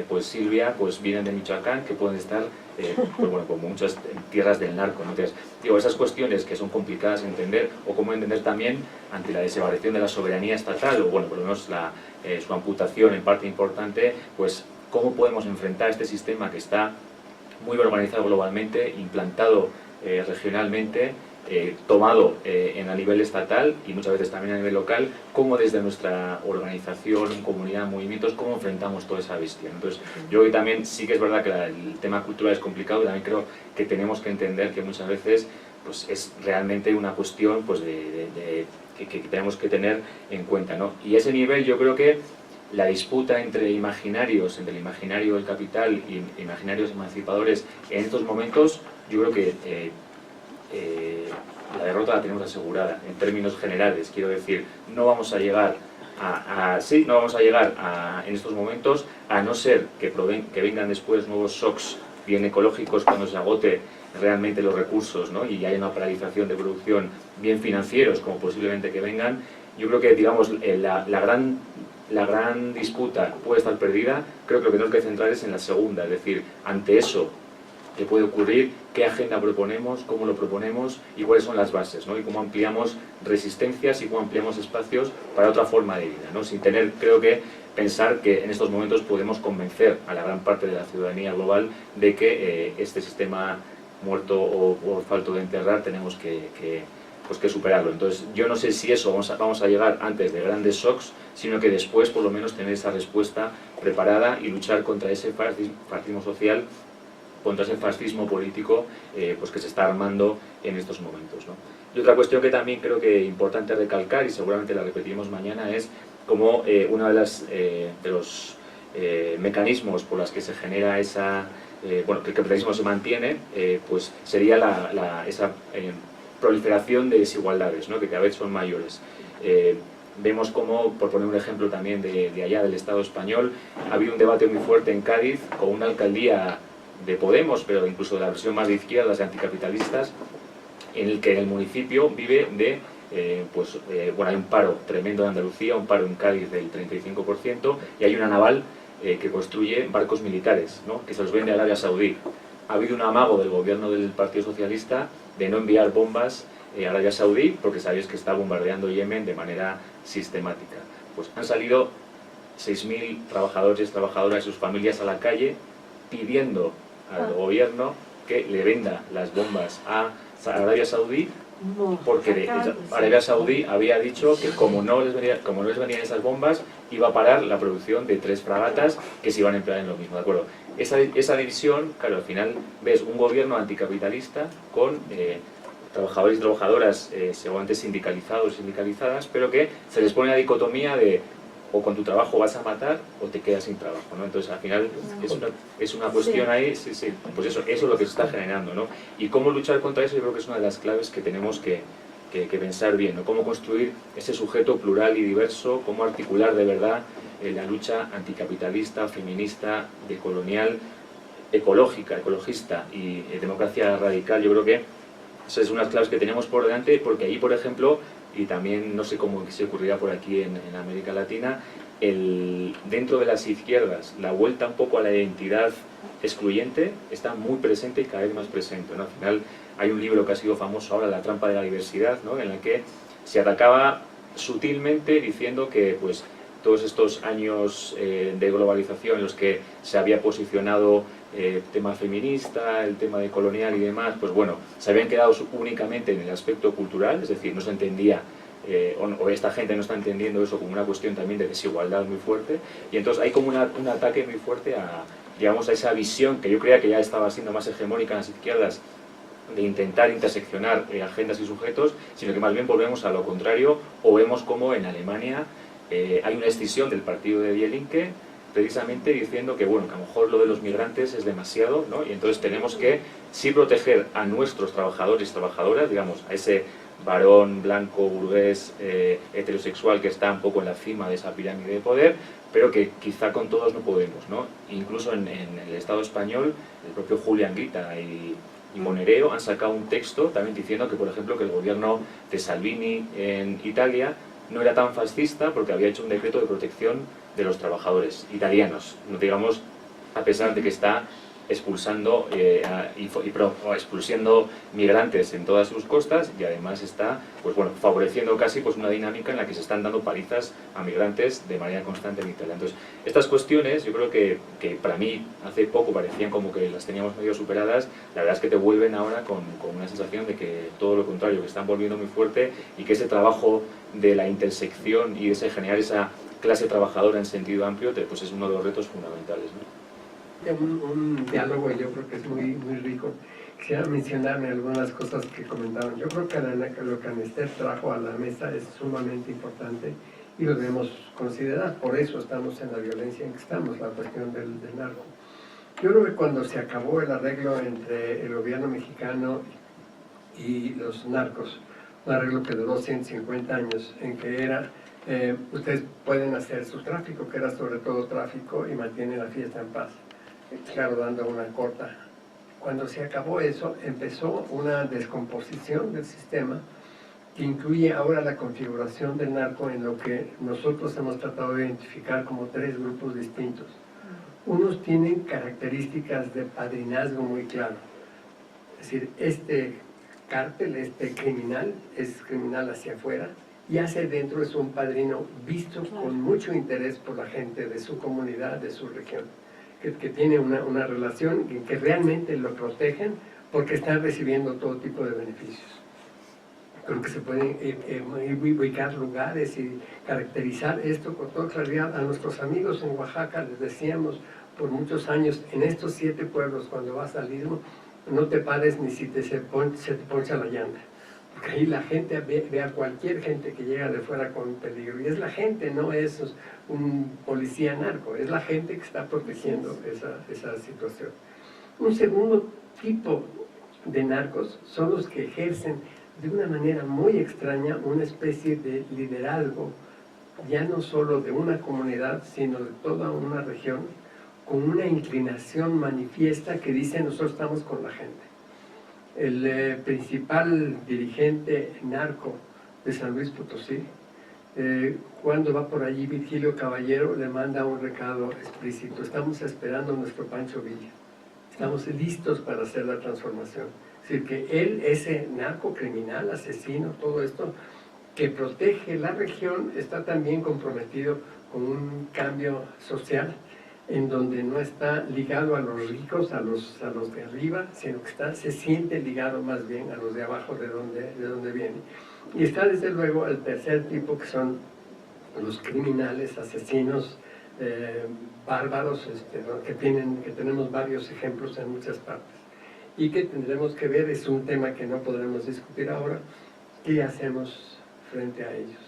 pues Silvia, pues vienen de Michoacán, que pueden estar pues bueno, como muchas tierras del narco, ¿no? Entonces, digo, esas cuestiones que son complicadas de entender, o cómo entender también ante la desaparición de la soberanía estatal, o bueno, por lo menos su amputación en parte importante, pues cómo podemos enfrentar este sistema que está muy organizado globalmente, implantado regionalmente, tomado a nivel estatal y muchas veces también a nivel local, cómo desde nuestra organización, comunidad, movimientos, cómo enfrentamos toda esa bestia. Entonces, yo creo que también sí que es verdad que el tema cultural es complicado, y también creo que tenemos que entender que muchas veces pues, es realmente una cuestión pues, que tenemos que tener en cuenta, ¿no? Y a ese nivel yo creo que la disputa entre imaginarios, entre el imaginario del capital y imaginarios emancipadores en estos momentos, yo creo que la derrota la tenemos asegurada en términos generales. Quiero decir, no vamos a llegar en estos momentos, a no ser que vengan después nuevos shocks bien ecológicos cuando se agote realmente los recursos, ¿no? Y haya una paralización de producción, bien financieros como posiblemente que vengan. Yo creo que, digamos, la gran disputa puede estar perdida. Creo que lo que tenemos que centrar es en la segunda, es decir, ante eso que puede ocurrir, qué agenda proponemos, cómo lo proponemos y cuáles son las bases, ¿no? Y cómo ampliamos resistencias y cómo ampliamos espacios para otra forma de vida, ¿no? Sin tener, creo que, pensar que en estos momentos podemos convencer a la gran parte de la ciudadanía global de que este sistema muerto o falto de enterrar tenemos que pues que superarlo. Entonces yo no sé si eso vamos a llegar antes de grandes shocks, sino que después por lo menos tener esa respuesta preparada y luchar contra ese fascismo social, contra ese fascismo político pues que se está armando en estos momentos, ¿no? Y otra cuestión que también creo que es importante recalcar, y seguramente la repetiremos mañana, es como uno de los mecanismos por los que se genera esa, bueno, que el capitalismo se mantiene, pues sería esa proliferación de desigualdades, ¿no? Que cada vez son mayores. Vemos como, por poner un ejemplo también de allá del Estado español, ha habido un debate muy fuerte en Cádiz con una alcaldía de Podemos, pero incluso de la versión más de izquierdas, de anticapitalistas, en el que el municipio vive de, bueno, hay un paro tremendo en Andalucía, un paro en Cádiz del 35%, y hay una naval que construye barcos militares, ¿no? Que se los vende a Arabia Saudí. Ha habido un amago del gobierno del Partido Socialista de no enviar bombas a Arabia Saudí, porque sabéis que está bombardeando Yemen de manera sistemática. Pues han salido 6.000 trabajadores y trabajadoras y sus familias a la calle pidiendo al gobierno que le venda las bombas a Arabia Saudí, porque Arabia Saudí había dicho que como no les venían esas bombas, iba a parar la producción de 3 fragatas que se iban a emplear en lo mismo, ¿de acuerdo? Esa división, claro, al final ves un gobierno anticapitalista con trabajadores y trabajadoras seguramente sindicalizados y sindicalizadas, pero que se les pone la dicotomía de o con tu trabajo vas a matar o te quedas sin trabajo, ¿no? Entonces al final es una cuestión ahí, sí, pues eso es lo que se está generando, ¿no? Y cómo luchar contra eso yo creo que es una de las claves que tenemos que pensar bien, ¿no? Cómo construir ese sujeto plural y diverso, cómo articular de verdad la lucha anticapitalista, feminista, decolonial, ecologista y democracia radical. Yo creo que esas son unas claves que tenemos por delante, porque ahí, por ejemplo, y también no sé cómo se ocurrirá por aquí en América Latina, dentro de las izquierdas, la vuelta un poco a la identidad excluyente está muy presente y cada vez más presente, ¿no? Al final hay un libro que ha sido famoso ahora, La trampa de la diversidad, ¿no? En la que se atacaba sutilmente diciendo que pues, todos estos años de globalización en los que se había posicionado el tema feminista, el tema de colonial y demás, pues bueno, se habían quedado únicamente en el aspecto cultural, es decir, no se entendía, o esta gente no está entendiendo eso como una cuestión también de desigualdad muy fuerte, y entonces hay como un ataque muy fuerte a, digamos, a esa visión que yo creía que ya estaba siendo más hegemónica en las izquierdas, de intentar interseccionar agendas y sujetos, sino que más bien volvemos a lo contrario, o vemos como en Alemania hay una escisión del partido de Die Linke, precisamente diciendo que, bueno, que a lo mejor lo de los migrantes es demasiado, ¿no? Y entonces tenemos que sí proteger a nuestros trabajadores y trabajadoras, digamos, a ese varón blanco, burgués, heterosexual que está un poco en la cima de esa pirámide de poder, pero que quizá con todos no podemos, ¿no? Incluso en el Estado español, el propio Julián Grita y Monereo han sacado un texto también diciendo que, por ejemplo, que el gobierno de Salvini en Italia no era tan fascista porque había hecho un decreto de protección de los trabajadores italianos, no digamos, a pesar de que está expulsando expulsando migrantes en todas sus costas, y además está pues bueno, favoreciendo casi pues una dinámica en la que se están dando palizas a migrantes de manera constante en Italia. Entonces, estas cuestiones yo creo que para mí hace poco parecían como que las teníamos medio superadas, la verdad es que te vuelven ahora con una sensación de que todo lo contrario, que están volviendo muy fuerte, y que ese trabajo de la intersección y de ese generar esa clase trabajadora en sentido amplio pues es uno de los retos fundamentales, ¿no? Un diálogo, yo creo que es muy rico. Quisiera mencionarme algunas cosas que comentaron. Yo creo que lo que Anester trajo a la mesa es sumamente importante y lo debemos considerar. Por eso estamos en la violencia en que estamos, la cuestión del narco. Yo creo que cuando se acabó el arreglo entre el gobierno mexicano y los narcos, un arreglo que duró 150 años, en que era, ustedes pueden hacer su tráfico, que era sobre todo tráfico, y mantienen la fiesta en paz. Claro, dando una corta. Cuando se acabó eso, empezó una descomposición del sistema que incluye ahora la configuración del narco en lo que nosotros hemos tratado de identificar como 3 grupos distintos. Unos tienen características de padrinazgo muy claro. Es decir, este cártel, este criminal, es criminal hacia afuera, y hacia adentro es un padrino visto con mucho interés por la gente de su comunidad, de su región. Que tiene una relación que realmente lo protegen porque están recibiendo todo tipo de beneficios. Creo que se pueden ubicar lugares y caracterizar esto con toda claridad. A nuestros amigos en Oaxaca les decíamos por muchos años, en estos 7 pueblos, cuando vas al Istmo, no te pares ni si se te poncha la llanta. Porque ahí la gente ve a cualquier gente que llega de fuera con peligro. Y es la gente, no es un policía narco, es la gente que está protegiendo esa situación. Un segundo tipo de narcos son los que ejercen de una manera muy extraña una especie de liderazgo, ya no solo de una comunidad, sino de toda una región, con una inclinación manifiesta que dice nosotros estamos con la gente. El principal dirigente narco de San Luis Potosí, cuando va por allí Virgilio Caballero, le manda un recado explícito: estamos esperando a nuestro Pancho Villa, estamos listos para hacer la transformación. Es decir, que él, ese narco criminal, asesino, todo esto, que protege la región, está también comprometido con un cambio social, en donde no está ligado a los ricos, a los de arriba, sino que se siente ligado más bien a los de abajo, de donde viene. Y está desde luego el tercer tipo, que son los criminales, asesinos, bárbaros, ¿no? que tenemos varios ejemplos en muchas partes. Y que tendremos que ver, es un tema que no podremos discutir ahora, qué hacemos frente a ellos.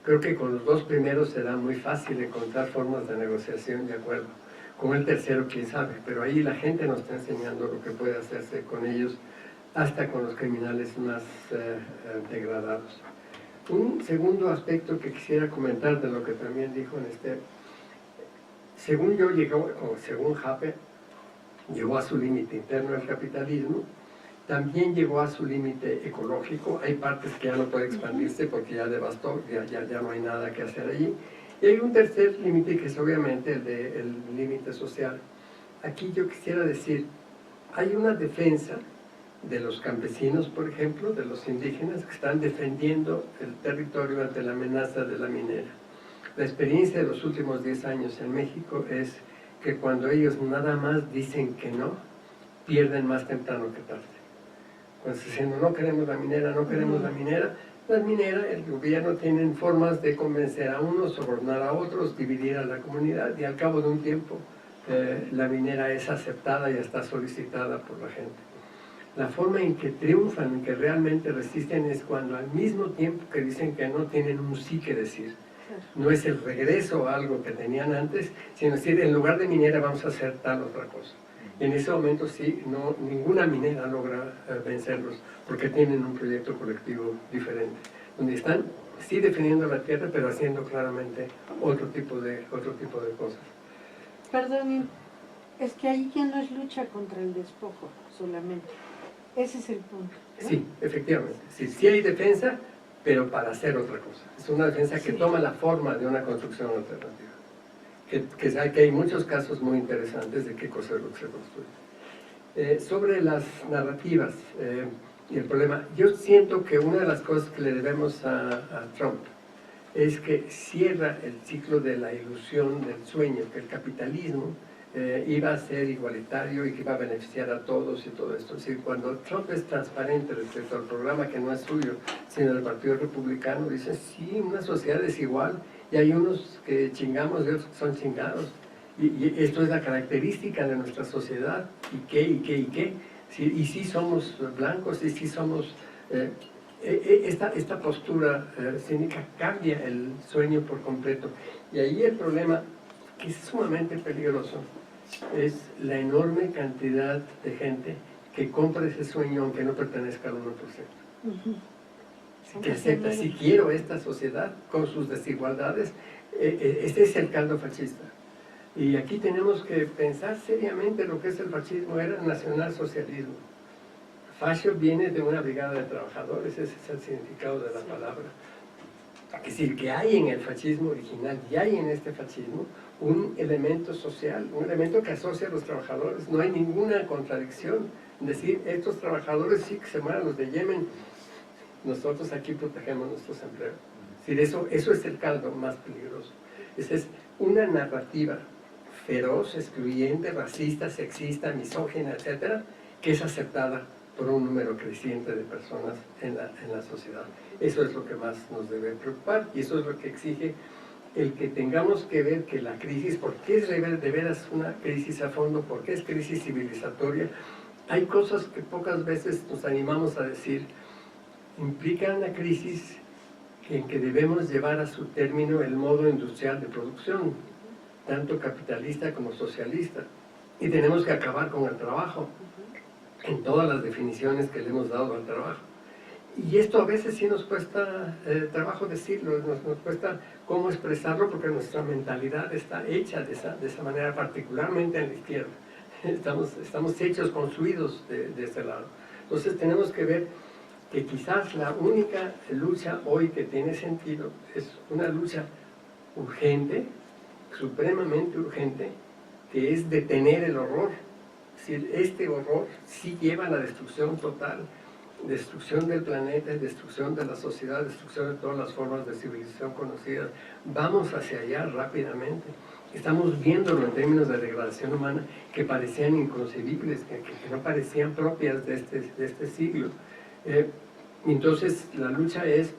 Creo que con los 2 primeros será muy fácil encontrar formas de negociación, de acuerdo. Con el tercero, quién sabe, pero ahí la gente nos está enseñando lo que puede hacerse con ellos, hasta con los criminales más degradados. Un segundo aspecto que quisiera comentar de lo que también dijo según yo según Jape, llegó a su límite interno el capitalismo. También llegó a su límite ecológico. Hay partes que ya no puede expandirse porque ya devastó, ya no hay nada que hacer allí. Y hay un tercer límite, que es obviamente el límite social. Aquí yo quisiera decir, hay una defensa de los campesinos, por ejemplo, de los indígenas, que están defendiendo el territorio ante la amenaza de la minera. La experiencia de los últimos 10 años en México es que cuando ellos nada más dicen que no, pierden más temprano que tarde. Cuando se dicen no queremos la minera, no queremos la minera, el gobierno tiene formas de convencer a unos, sobornar a otros, dividir a la comunidad, y al cabo de un tiempo la minera es aceptada y está solicitada por la gente. La forma en que triunfan, en que realmente resisten, es cuando al mismo tiempo que dicen que no, tienen un sí que decir. No es el regreso a algo que tenían antes, sino decir, en lugar de minera vamos a hacer tal otra cosa. Y en ese momento sí, ninguna minera logra vencerlos, porque tienen un proyecto colectivo diferente, donde están sí defendiendo la tierra, pero haciendo claramente otro tipo de cosas. Perdón, es que ahí ya no es lucha contra el despojo solamente. Ese es el punto, ¿no? Sí, efectivamente. Sí hay defensa, pero para hacer otra cosa. Es una defensa que toma la forma de una construcción alternativa. Que hay muchos casos muy interesantes de qué cosa es lo que se construye. Sobre las narrativas y el problema, yo siento que una de las cosas que le debemos a Trump es que cierra el ciclo de la ilusión del sueño, que el capitalismo iba a ser igualitario y que iba a beneficiar a todos y todo esto. Es decir, cuando Trump es transparente respecto al programa que no es suyo, sino del Partido Republicano, dice, sí, una sociedad desigual, y hay unos que chingamos y otros que son chingados. Y esto es la característica de nuestra sociedad. ¿Y qué? Sí, y sí somos blancos, y sí somos... esta postura cínica cambia el sueño por completo. Y ahí el problema, que es sumamente peligroso, es la enorme cantidad de gente que compra ese sueño aunque no pertenezca al 1%. Que acepta, si quiero esta sociedad con sus desigualdades, este es el caldo fascista. Y aquí tenemos que pensar seriamente lo que es el fascismo. Era nacionalsocialismo. Fascio viene de una brigada de trabajadores, ese es el significado de la palabra. Es decir, que hay en el fascismo original y hay en este fascismo un elemento social, un elemento que asocia a los trabajadores. No hay ninguna contradicción. Es decir, estos trabajadores sí que se mueran, los de Yemen, nosotros aquí protegemos nuestros empleos. Es decir, eso es el caldo más peligroso. Esa es una narrativa feroz, excluyente, racista, sexista, misógina, etcétera, que es aceptada por un número creciente de personas en la sociedad. Eso es lo que más nos debe preocupar y eso es lo que exige el que tengamos que ver que la crisis, porque es de veras una crisis a fondo, porque es crisis civilizatoria. Hay cosas que pocas veces nos animamos a decir, implican una crisis en que debemos llevar a su término el modo industrial de producción, tanto capitalista como socialista, y tenemos que acabar con el trabajo, en todas las definiciones que le hemos dado al trabajo. Y esto a veces sí nos cuesta trabajo decirlo, nos cuesta cómo expresarlo, porque nuestra mentalidad está hecha de esa manera, particularmente en la izquierda. Estamos hechos, construidos de ese lado. Entonces tenemos que ver que quizás la única lucha hoy que tiene sentido es una lucha urgente, supremamente urgente, que es detener el horror. Es decir, este horror sí lleva a la destrucción total, destrucción del planeta, destrucción de la sociedad, destrucción de todas las formas de civilización conocidas. Vamos hacia allá rápidamente. Estamos viéndolo en términos de degradación humana que parecían inconcebibles, que no parecían propias de este siglo. Entonces la lucha es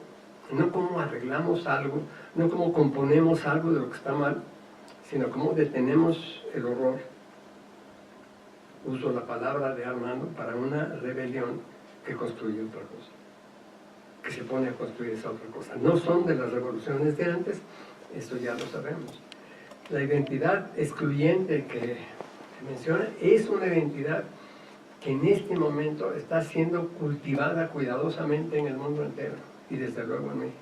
no cómo arreglamos algo, no cómo componemos algo de lo que está mal, sino cómo detenemos el horror. Uso la palabra de Armando para una rebelión que construye otra cosa, que se pone a construir esa otra cosa. No son de las revoluciones de antes, eso ya lo sabemos. La identidad excluyente que menciona es una identidad que en este momento está siendo cultivada cuidadosamente en el mundo entero y desde luego en México.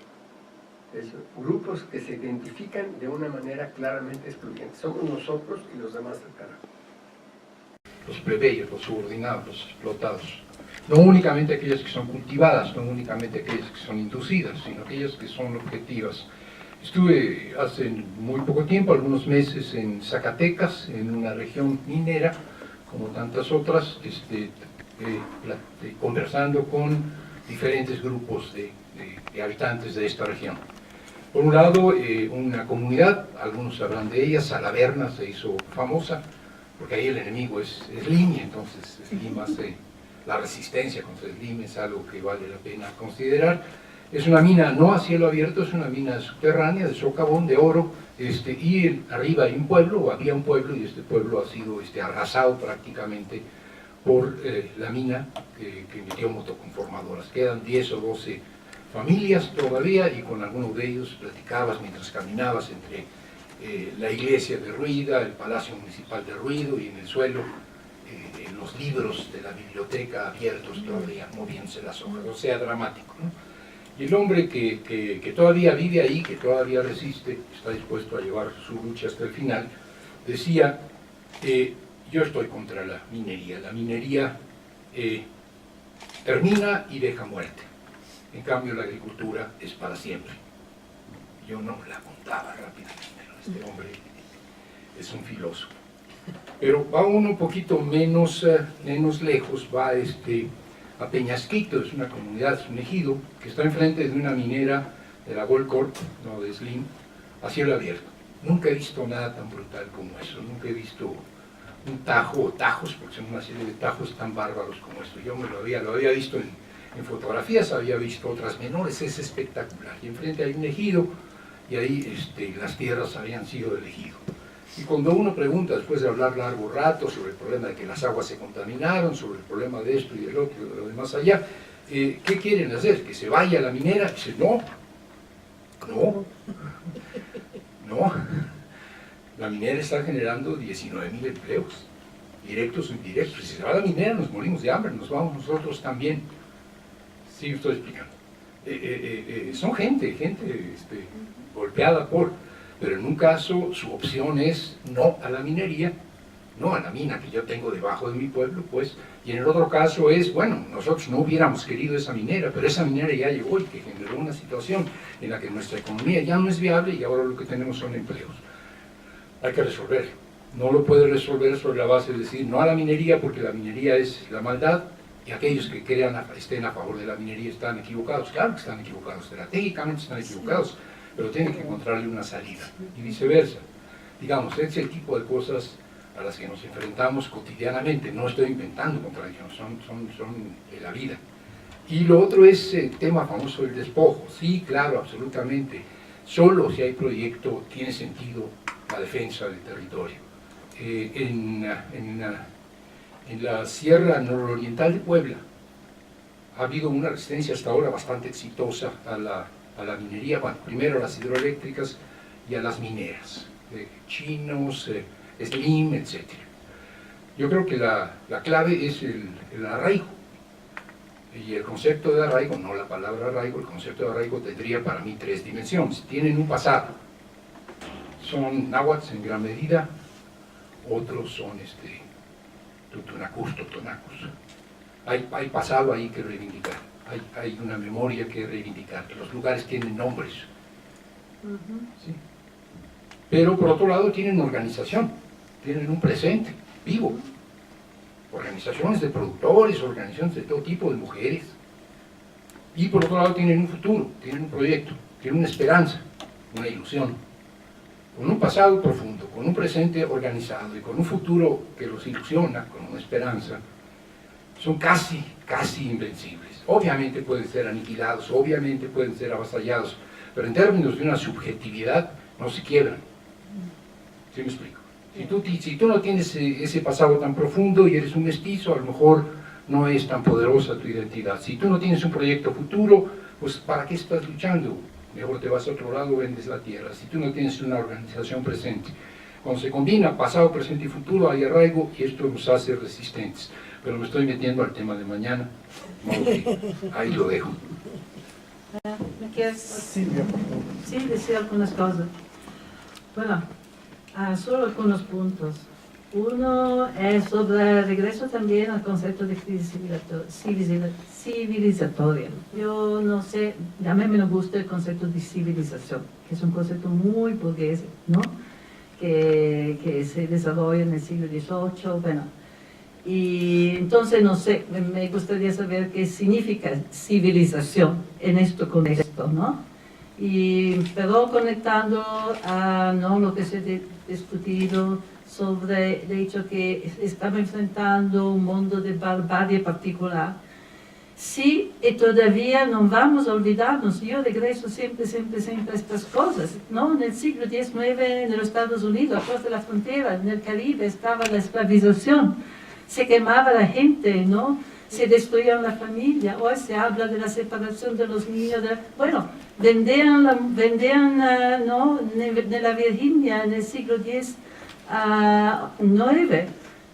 Es grupos que se identifican de una manera claramente excluyente. Somos nosotros y los demás del carajo. Los plebeyos, los subordinados, los explotados. No únicamente aquellas que son cultivadas, no únicamente aquellas que son inducidas, sino aquellas que son objetivas. Estuve hace muy poco tiempo, algunos meses, en Zacatecas, en una región minera, como tantas otras, conversando con diferentes grupos de habitantes de esta región. Por un lado, una comunidad, algunos sabrán de ella, Salaverna se hizo famosa, porque ahí el enemigo es Slim, y entonces Slim hace la resistencia contra Slim, es algo que vale la pena considerar. Es una mina no a cielo abierto, es una mina subterránea de socavón, de oro, y arriba hay un pueblo, o había un pueblo, y este pueblo ha sido arrasado prácticamente por la mina que metió motoconformadoras. Quedan 10 o 12 familias todavía, y con algunos de ellos platicabas mientras caminabas entre la iglesia de Ruida, el Palacio Municipal de Ruido, y en el suelo los libros de la biblioteca abiertos todavía, moviéndose las hojas, o sea, dramático, ¿no? Y el hombre que todavía vive ahí, que todavía resiste, está dispuesto a llevar su lucha hasta el final, decía, yo estoy contra la minería termina y deja muerte, en cambio la agricultura es para siempre. Yo no la contaba rápidamente, ¿no? Este hombre es un filósofo. Pero va uno un poquito menos lejos, va a Peñasquito, es una comunidad, es un ejido, que está enfrente de una minera de la Goldcorp, no de Slim, a cielo abierto. Nunca he visto nada tan brutal como eso, nunca he visto un tajo o tajos, porque son una serie de tajos tan bárbaros como esto. Yo lo había visto en fotografías, había visto otras menores, es espectacular. Y enfrente hay un ejido, y ahí las tierras habían sido del ejido. Y cuando uno pregunta, después de hablar largo rato sobre el problema de que las aguas se contaminaron, sobre el problema de esto y del otro y de lo demás allá, ¿qué quieren hacer? ¿Que se vaya a la minera? Dice, no. La minera está generando 19.000 empleos, directos o indirectos. Si se va a la minera nos morimos de hambre, nos vamos nosotros también. Sí, estoy explicando. Son gente golpeada por... Pero en un caso su opción es no a la minería, no a la mina que yo tengo debajo de mi pueblo, pues, y en el otro caso es, bueno, nosotros no hubiéramos querido esa minera, pero esa minera ya llegó y que generó una situación en la que nuestra economía ya no es viable y ahora lo que tenemos son empleos. Hay que resolverlo. No lo puede resolver sobre la base de decir no a la minería porque la minería es la maldad y aquellos que estén a favor de la minería están equivocados. Claro que están equivocados, estratégicamente están equivocados, pero tienen que encontrarle una salida, y viceversa. Digamos, ese es el tipo de cosas a las que nos enfrentamos cotidianamente. No estoy inventando contradicciones, son de la vida. Y lo otro es el tema famoso del despojo. Sí, claro, absolutamente. Solo si hay proyecto tiene sentido la defensa del territorio. En la Sierra Nororiental de Puebla ha habido una resistencia hasta ahora bastante exitosa a la minería, bueno, primero a las hidroeléctricas y a las mineras, chinos, Slim, etc. Yo creo que la clave es el arraigo. Y el concepto de arraigo, no la palabra arraigo, el concepto de arraigo tendría para mí 3 dimensiones. Tienen un pasado, son náhuatl en gran medida, otros son tutunacus, totonacus. Hay pasado ahí que reivindicar, hay una memoria que reivindicar, los lugares tienen nombres. ¿Sí? Pero por otro lado tienen organización, tienen un presente vivo. Organizaciones de productores, organizaciones de todo tipo, de mujeres. Y por otro lado tienen un futuro, tienen un proyecto, tienen una esperanza, una ilusión. Con un pasado profundo, con un presente organizado y con un futuro que los ilusiona, con una esperanza, son casi invencibles. Obviamente pueden ser aniquilados, obviamente pueden ser avasallados, pero en términos de una subjetividad no se quiebran. ¿Sí me explico? Si tú no tienes ese pasado tan profundo y eres un mestizo, a lo mejor no es tan poderosa tu identidad. Si tú no tienes un proyecto futuro, pues ¿para qué estás luchando? Mejor te vas a otro lado, vendes la tierra. Si tú no tienes una organización presente. Cuando se combina pasado, presente y futuro, hay arraigo y esto nos hace resistentes. Pero me estoy metiendo al tema de mañana. Ahí lo dejo. ¿Me quieres? Sí, decir algunas cosas. Bueno, solo algunos puntos. Uno es sobre regreso también al concepto de crisis civilizatoria. Yo no sé, a mí me gusta el concepto de civilización, que es un concepto muy burgués, ¿no? Que se desarrolla en el siglo XVIII, bueno. Y entonces, no sé, me gustaría saber qué significa civilización en este contexto, ¿no? Pero conectando a lo que se ha discutido sobre el hecho que estamos enfrentando un mundo de barbarie particular. Sí, y todavía no vamos a olvidarnos, yo regreso siempre a estas cosas, ¿no? En el siglo XIX en los Estados Unidos, across de la frontera, en el Caribe, estaba la esclavización, se quemaba la gente, ¿no? Se destruía la familia, hoy se habla de la separación de los niños, bueno, vendían ¿no? De la Virginia en el siglo XIX,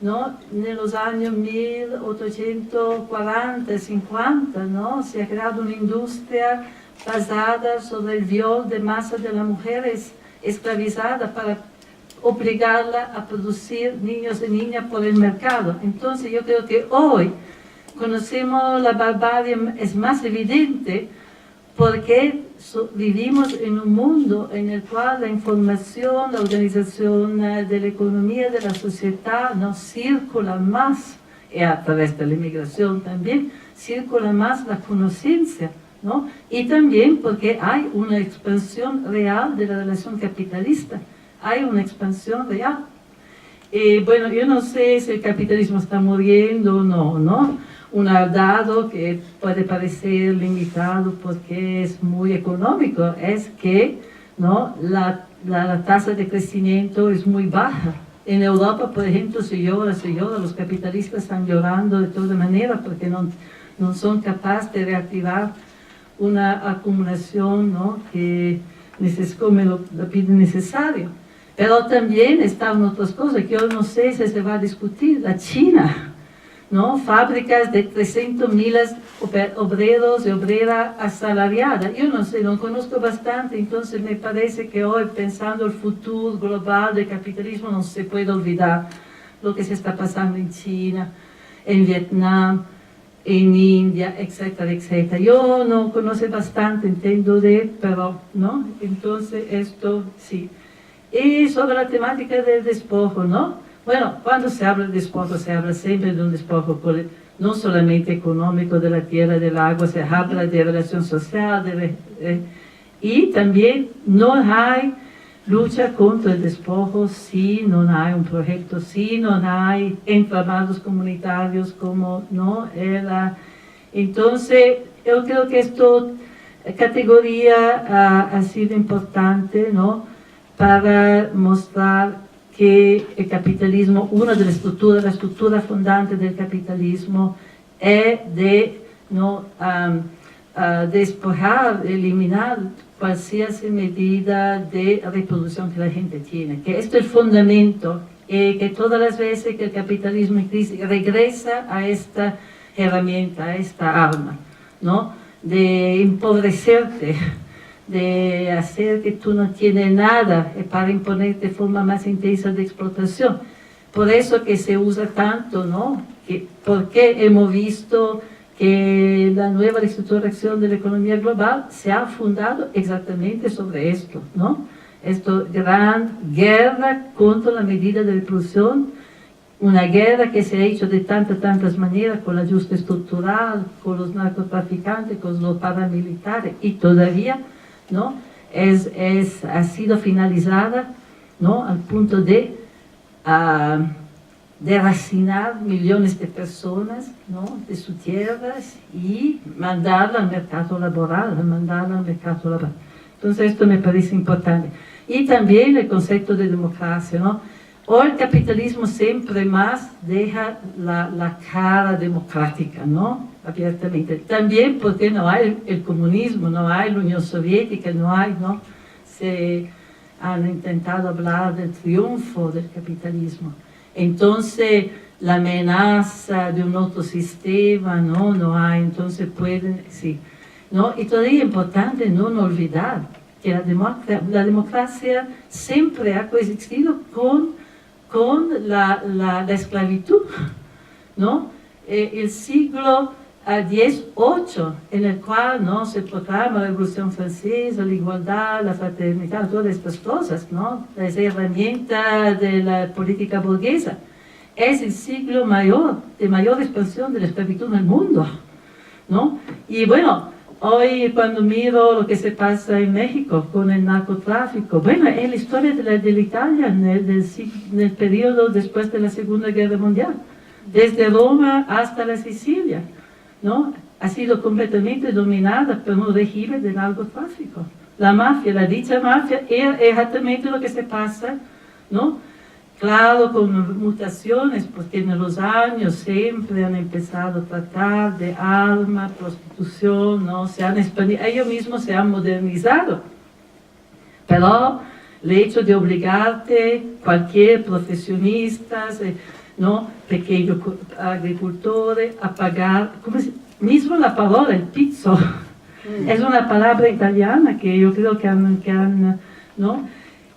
¿no? En los años 1840, 50, ¿no? Se ha creado una industria basada sobre el viol de masa de las mujeres esclavizadas para obligarla a producir niños y niñas por el mercado. Entonces yo creo que hoy conocemos la barbarie, es más evidente porque vivimos en un mundo en el cual la información, la organización de la economía, de la sociedad, no circula más, y a través de la inmigración también, circula más la conciencia, ¿no? Y también porque hay una expansión real de la relación capitalista, hay una expansión real. Bueno, yo no sé si el capitalismo está muriendo o no, ¿no? Un dado que puede parecer limitado porque es muy económico, es que, ¿no? la tasa de crecimiento es muy baja. En Europa, por ejemplo, se llora, los capitalistas están llorando de toda manera porque no son capaces de reactivar una acumulación, ¿no? Que como lo pide necesario. Pero también están otras cosas que yo no sé si se va a discutir. La China, ¿no? Fábricas de 300.000 obreros y obreras asalariadas. Yo no sé, no conozco bastante, entonces me parece que hoy, pensando el futuro global del capitalismo, no se puede olvidar lo que se está pasando en China, en Vietnam, en India, etcétera, etcétera. Yo no conozco bastante, entiendo pero, ¿no? Entonces esto sí. Y sobre la temática del despojo, ¿no? Bueno, cuando se habla de despojo, se habla siempre de un despojo no solamente económico de la tierra, del agua, se habla de relación social, y también no hay lucha contra el despojo si no hay un proyecto, si no hay entramados comunitarios como no era. Entonces, yo creo que esta categoría ha sido importante, ¿no?, para mostrar que el capitalismo, una de las estructuras, la estructura fundante del capitalismo es de no despojar, eliminar cualquier medida de reproducción que la gente tiene, que esto es el fundamento, que todas las veces que el capitalismo en crisis regresa a esta herramienta, a esta arma, ¿no?, de empobrecerte, de hacer que tú no tienes nada para imponerte forma más intensa de explotación. Por eso que se usa tanto, ¿no?, porque hemos visto que la nueva reestructuración de la economía global se ha fundado exactamente sobre esto, ¿no? Esta gran guerra contra la medida de reproducción, una guerra que se ha hecho de tantas maneras, con el ajuste estructural, con los narcotraficantes, con los paramilitares, y todavía, ¿no?, ha sido finalizada, ¿no?, al punto de racinar millones de personas, ¿no?, de sus tierras y mandarla al mercado laboral, Entonces esto me parece importante. Y también el concepto de democracia, ¿no? Hoy el capitalismo siempre más deja la cara democrática, ¿no?, abiertamente. También porque no hay el comunismo, no hay la Unión Soviética, ¿no? Se han intentado hablar del triunfo del capitalismo. Entonces, la amenaza de un otro sistema, no hay, entonces pueden, sí, ¿no? Y todavía es importante no olvidar que la democracia siempre ha coexistido con la esclavitud, ¿no? El siglo XVIII, en el cual, ¿no?, se proclama la Revolución Francesa, la igualdad, la fraternidad, todas estas cosas, ¿no?, las herramientas de la política burguesa. Es el siglo de mayor expansión de la esclavitud en el mundo, ¿no? Y bueno, hoy cuando miro lo que se pasa en México con el narcotráfico, bueno, es la historia de la Italia en el periodo después de la Segunda Guerra Mundial, desde Roma hasta la Sicilia, ¿no? Ha sido completamente dominada por un régimen de narcotráfico. La mafia, la dicha mafia, es exactamente lo que se pasa, ¿no? Claro, con mutaciones, porque en los años siempre han empezado a tratar de armas, prostitución, ¿no? Se han expandido, ellos mismos se han modernizado. Pero el hecho de obligarte, cualquier profesionista, ¿no?, pequeños agricultores, a pagar, mismo la palabra, el pizzo, es una palabra italiana que yo creo que han, ¿no?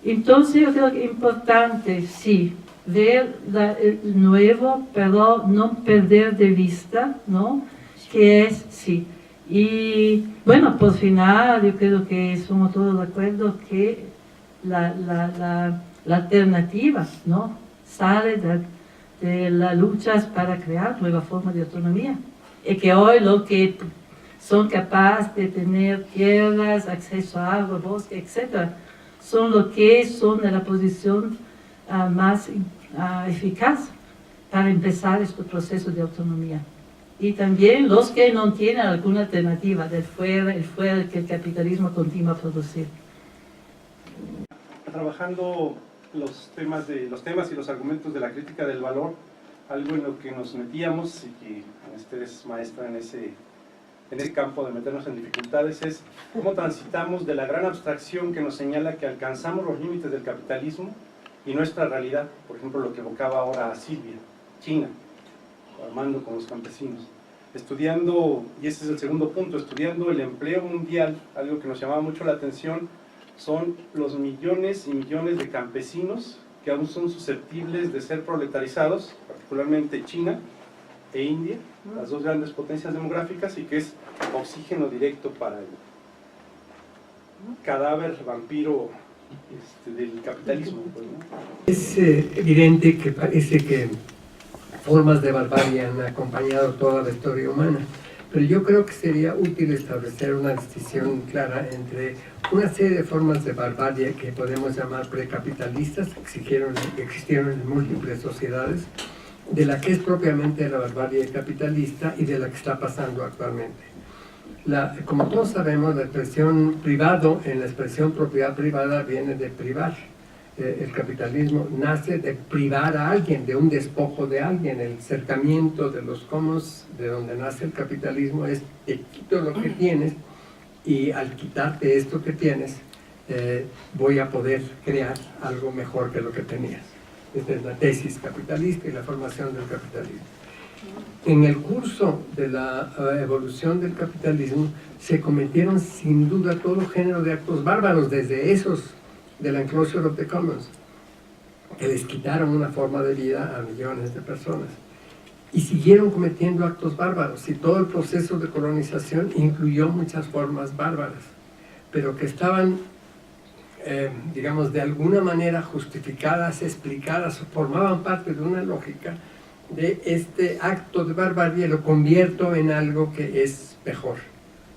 Entonces yo creo que es importante, sí, ver el nuevo, pero no perder de vista, ¿no?, que es, sí. Y bueno, por final, yo creo que somos todos de acuerdo que la alternativa, ¿no?, sale de las luchas para crear nuevas formas de autonomía. Y que hoy lo que son capaces de tener tierras, acceso a agua, bosque, etc., son lo que son de la posición más eficaz para empezar este proceso de autonomía. Y también los que no tienen alguna alternativa del fuera que el capitalismo continúa a producir. Trabajando los temas y los argumentos de la crítica del valor, algo en lo que nos metíamos y que usted es maestra en ese campo de meternos en dificultades, es cómo transitamos de la gran abstracción que nos señala que alcanzamos los límites del capitalismo y nuestra realidad, por ejemplo lo que evocaba ahora Silvia, China, armando con los campesinos, estudiando, y ese es el segundo punto, estudiando el empleo mundial. Algo que nos llamaba mucho la atención son los millones y millones de campesinos que aún son susceptibles de ser proletarizados, particularmente China e India, las dos grandes potencias demográficas, y que es oxígeno directo para el cadáver vampiro del capitalismo, pues, ¿no? Es evidente que parece que formas de barbarie han acompañado toda la historia humana, Pero yo creo que sería útil establecer una distinción clara entre una serie de formas de barbarie que podemos llamar precapitalistas, que existieron en múltiples sociedades, de la que es propiamente la barbarie capitalista y de la que está pasando actualmente. Como todos sabemos, la expresión privado en la expresión propiedad privada viene de privar. El capitalismo nace de privar a alguien, de un despojo de alguien. El cercamiento de los commons, de donde nace el capitalismo, es te quito lo que tienes y al quitarte esto que tienes, voy a poder crear algo mejor que lo que tenías. Esta es la tesis capitalista y la formación del capitalismo. En el curso de la evolución del capitalismo se cometieron sin duda todo género de actos bárbaros, desde esos de la Enclosure of the Commons, que les quitaron una forma de vida a millones de personas. Y siguieron cometiendo actos bárbaros, y todo el proceso de colonización incluyó muchas formas bárbaras, pero que estaban, digamos, de alguna manera justificadas, explicadas, o formaban parte de una lógica de este acto de barbarie, lo convierto en algo que es mejor,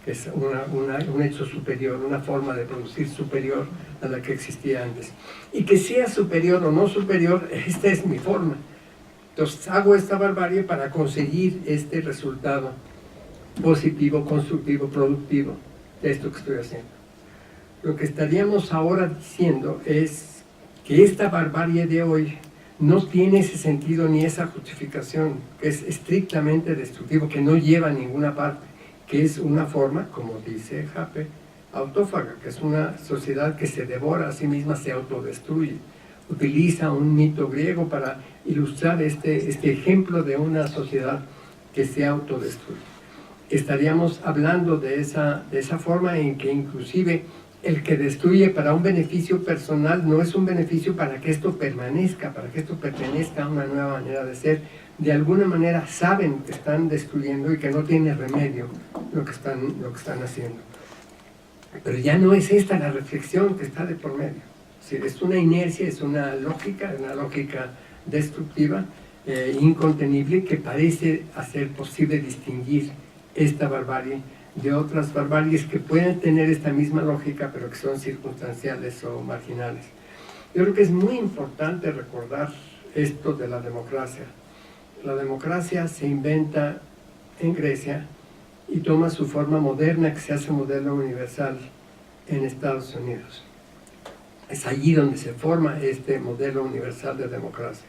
que es un hecho superior, una forma de producir superior a la que existía antes. Y que sea superior o no superior, esta es mi forma. Entonces hago esta barbarie para conseguir este resultado positivo, constructivo, productivo de esto que estoy haciendo. Lo que estaríamos ahora diciendo es que esta barbarie de hoy no tiene ese sentido ni esa justificación, que es estrictamente destructivo, que no lleva a ninguna parte, que es una forma, como dice Hape, autófaga, que es una sociedad que se devora a sí misma, se autodestruye. Utiliza un mito griego para ilustrar este ejemplo de una sociedad que se autodestruye. Estaríamos hablando de esa forma en que inclusive el que destruye para un beneficio personal no es un beneficio para que esto permanezca, para que esto pertenezca a una nueva manera de ser. De alguna manera saben que están destruyendo y que no tiene remedio lo que están haciendo. Pero ya no es esta la reflexión que está de por medio. Es una inercia, es una lógica destructiva, incontenible, que parece hacer posible distinguir esta barbarie de otras barbaries que pueden tener esta misma lógica, pero que son circunstanciales o marginales. Yo creo que es muy importante recordar esto de la democracia. La democracia se inventa en Grecia y toma su forma moderna, que se hace modelo universal en Estados Unidos. Es allí donde se forma este modelo universal de democracia.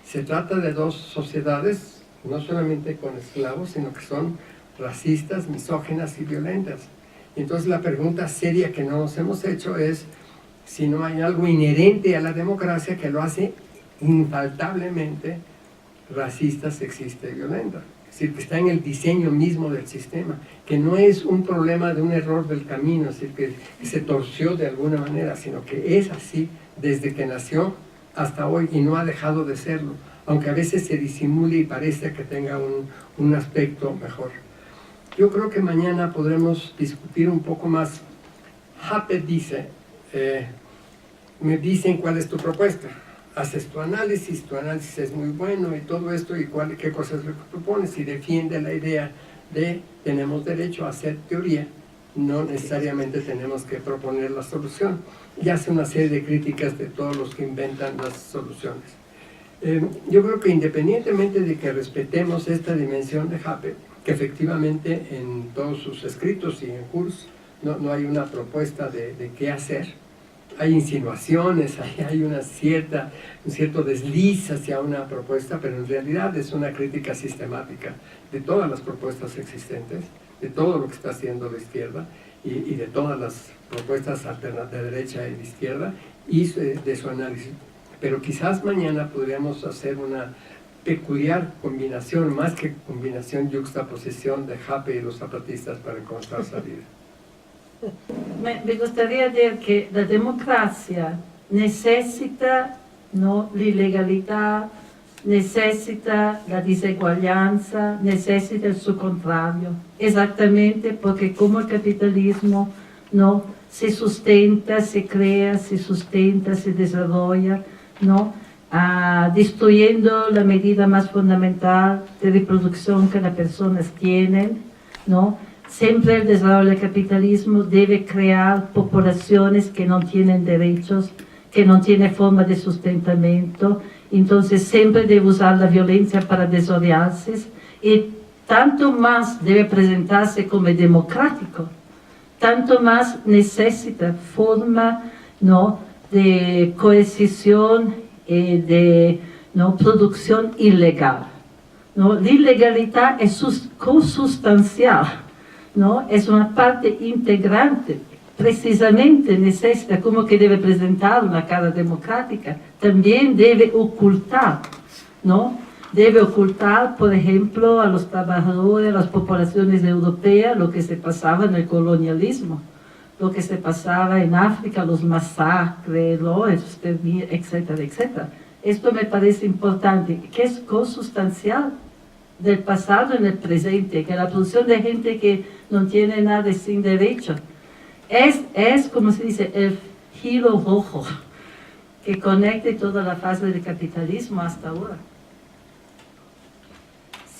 Se trata de dos sociedades, no solamente con esclavos, sino que son racistas, misóginas y violentas. Y entonces la pregunta seria que no nos hemos hecho es si no hay algo inherente a la democracia que lo hace infaltablemente racista, sexista y violenta. Es decir, que está en el diseño mismo del sistema, que no es un problema de un error del camino, es decir, que se torció de alguna manera, sino que es así desde que nació hasta hoy y no ha dejado de serlo, aunque a veces se disimule y parece que tenga un aspecto mejor. Yo creo que mañana podremos discutir un poco más. Hape dice, me dicen cuál es tu propuesta, haces tu análisis es muy bueno y todo esto, y qué cosas es lo que propones, y defiende la idea de tenemos derecho a hacer teoría, no necesariamente tenemos que proponer la solución, y hace una serie de críticas de todos los que inventan las soluciones. Yo creo que independientemente de que respetemos esta dimensión de Hape, que efectivamente en todos sus escritos y en cursos no hay una propuesta de qué hacer, hay insinuaciones, hay un cierto desliz hacia una propuesta, pero en realidad es una crítica sistemática de todas las propuestas existentes, de todo lo que está haciendo la izquierda y de todas las propuestas alternativas de derecha y de izquierda, y de su análisis. Pero quizás mañana podríamos hacer una peculiar combinación, más que combinación, yuxtaposición de Hape y los zapatistas para encontrar salida. Me gustaría decir que la democracia necesita la ilegalidad, necesita la desigualdad, necesita su contrario. Exactamente porque como el capitalismo no se sustenta, se crea, se sustenta, se desarrolla, destruyendo la medida más fundamental de reproducción que las personas tienen, ¿no? Siempre el desarrollo del capitalismo debe crear poblaciones que no tienen derechos, que no tienen forma de sustentamiento, entonces siempre debe usar la violencia para desarrollarse y tanto más debe presentarse como democrático, tanto más necesita forma, ¿no?, de coerción y de, ¿no?, producción ilegal, ¿no? La ilegalidad es consustancial, ¿no? Es una parte integrante, precisamente necesita como que debe presentar una cara democrática, también debe ocultar, ¿no? Debe ocultar, por ejemplo, a los trabajadores, a las poblaciones europeas, lo que se pasaba en el colonialismo, lo que se pasaba en África, los masacres, ¿no?, etcétera, etcétera. Esto me parece importante, que es consustancial del pasado en el presente, que la producción de gente que no tiene nada sin derecho es como se dice, el hilo rojo que conecte toda la fase del capitalismo hasta ahora.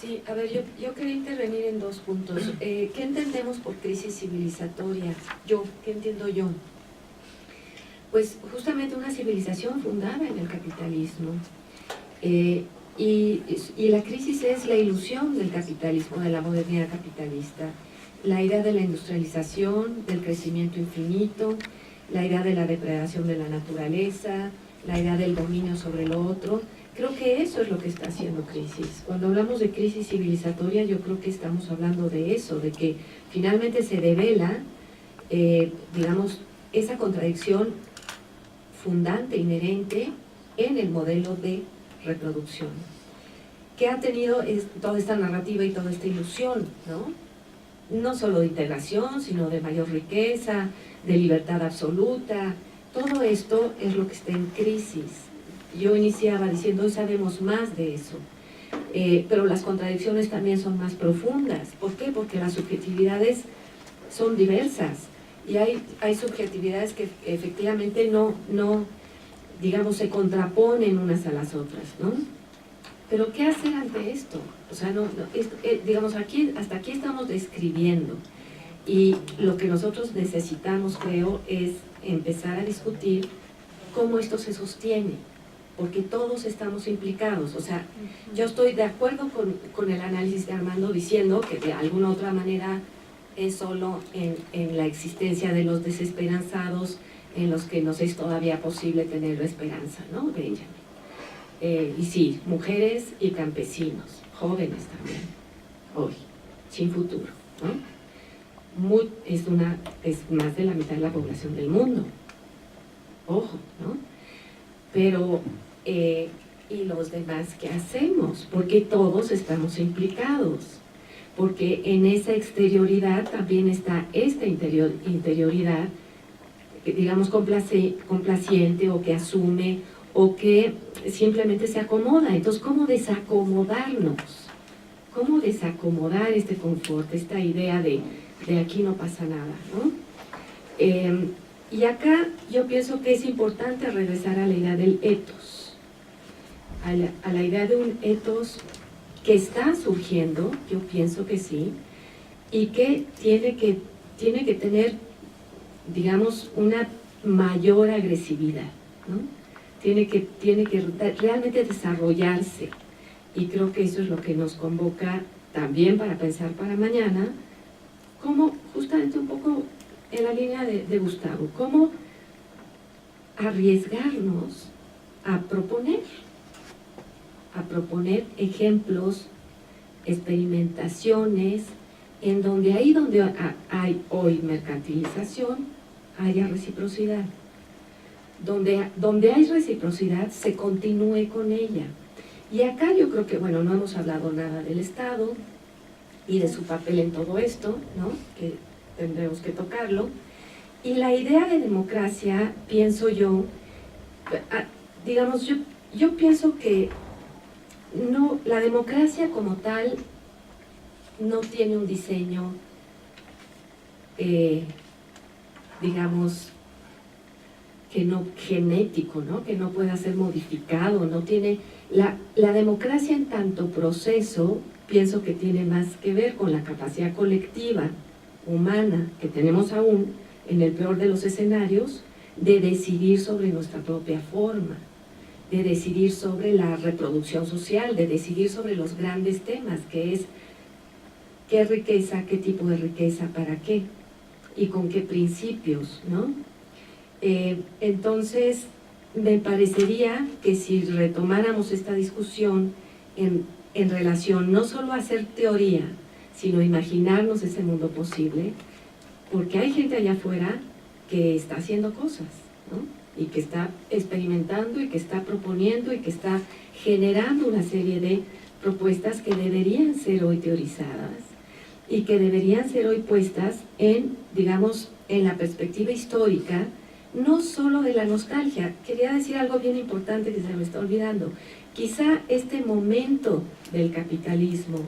Sí, a ver, yo quería intervenir en dos puntos. ¿Qué entendemos por crisis civilizatoria? ¿Qué entiendo yo? Pues justamente una civilización fundada en el capitalismo. Y la crisis es la ilusión del capitalismo, de la modernidad capitalista. La idea de la industrialización, del crecimiento infinito, la idea de la depredación de la naturaleza, la idea del dominio sobre lo otro. Creo que eso es lo que está haciendo crisis. Cuando hablamos de crisis civilizatoria, yo creo que estamos hablando de eso, de que finalmente se devela, digamos, esa contradicción fundante, inherente en el modelo de reproducción, que ha tenido toda esta narrativa y toda esta ilusión, ¿no? No solo de integración, sino de mayor riqueza, de libertad absoluta. Todo esto es lo que está en crisis. Yo iniciaba diciendo, hoy sabemos más de eso, pero las contradicciones también son más profundas. ¿Por qué? Porque las subjetividades son diversas y hay subjetividades que efectivamente no, digamos, se contraponen unas a las otras, ¿no? Pero ¿qué hacer ante esto? O sea, digamos, hasta aquí estamos describiendo, y lo que nosotros necesitamos, creo, es empezar a discutir cómo esto se sostiene, porque todos estamos implicados. O sea, yo estoy de acuerdo con el análisis de Armando diciendo que de alguna otra manera es solo en la existencia de los desesperanzados en los que nos es todavía posible tener esperanza, ¿no, Benjamin? Y sí, mujeres y campesinos, jóvenes también, hoy, sin futuro, ¿no? Es más de la mitad de la población del mundo, ojo, ¿no? Pero, ¿y los demás qué hacemos? Porque todos estamos implicados, porque en esa exterioridad también está esta interioridad, digamos, complaciente, o que asume, o que simplemente se acomoda. Entonces, ¿cómo desacomodarnos? ¿Cómo desacomodar este confort, esta idea de aquí no pasa nada, ¿no? Y acá yo pienso que es importante regresar a la idea del ethos, a la idea de un ethos que está surgiendo, yo pienso que sí, y que tiene que tener, digamos, una mayor agresividad, ¿no? Tiene que realmente desarrollarse, y creo que eso es lo que nos convoca también para pensar para mañana, como justamente un poco en la línea de Gustavo, cómo arriesgarnos a proponer ejemplos, experimentaciones, en donde ahí donde hay hoy mercantilización, haya reciprocidad. Donde hay reciprocidad, se continúe con ella. Y acá yo creo que, bueno, no hemos hablado nada del Estado y de su papel en todo esto, ¿no?, que tendremos que tocarlo. Y la idea de democracia, pienso yo, digamos, yo pienso que no, la democracia como tal no tiene un diseño, digamos, genético, ¿no? Que no pueda ser modificado, no tiene... La democracia en tanto proceso, pienso que tiene más que ver con la capacidad colectiva, humana, que tenemos aún, en el peor de los escenarios, de decidir sobre nuestra propia forma, de decidir sobre la reproducción social, de decidir sobre los grandes temas, que es qué riqueza, qué tipo de riqueza, para qué, y con qué principios, ¿no? Entonces, me parecería que si retomáramos esta discusión en relación no solo a hacer teoría, sino imaginarnos ese mundo posible, porque hay gente allá afuera que está haciendo cosas, ¿no? Y que está experimentando y que está proponiendo y que está generando una serie de propuestas que deberían ser hoy teorizadas y que deberían ser hoy puestas en, digamos, en la perspectiva histórica, no solo de la nostalgia. Quería decir algo bien importante que se me está olvidando. Quizá este momento del capitalismo,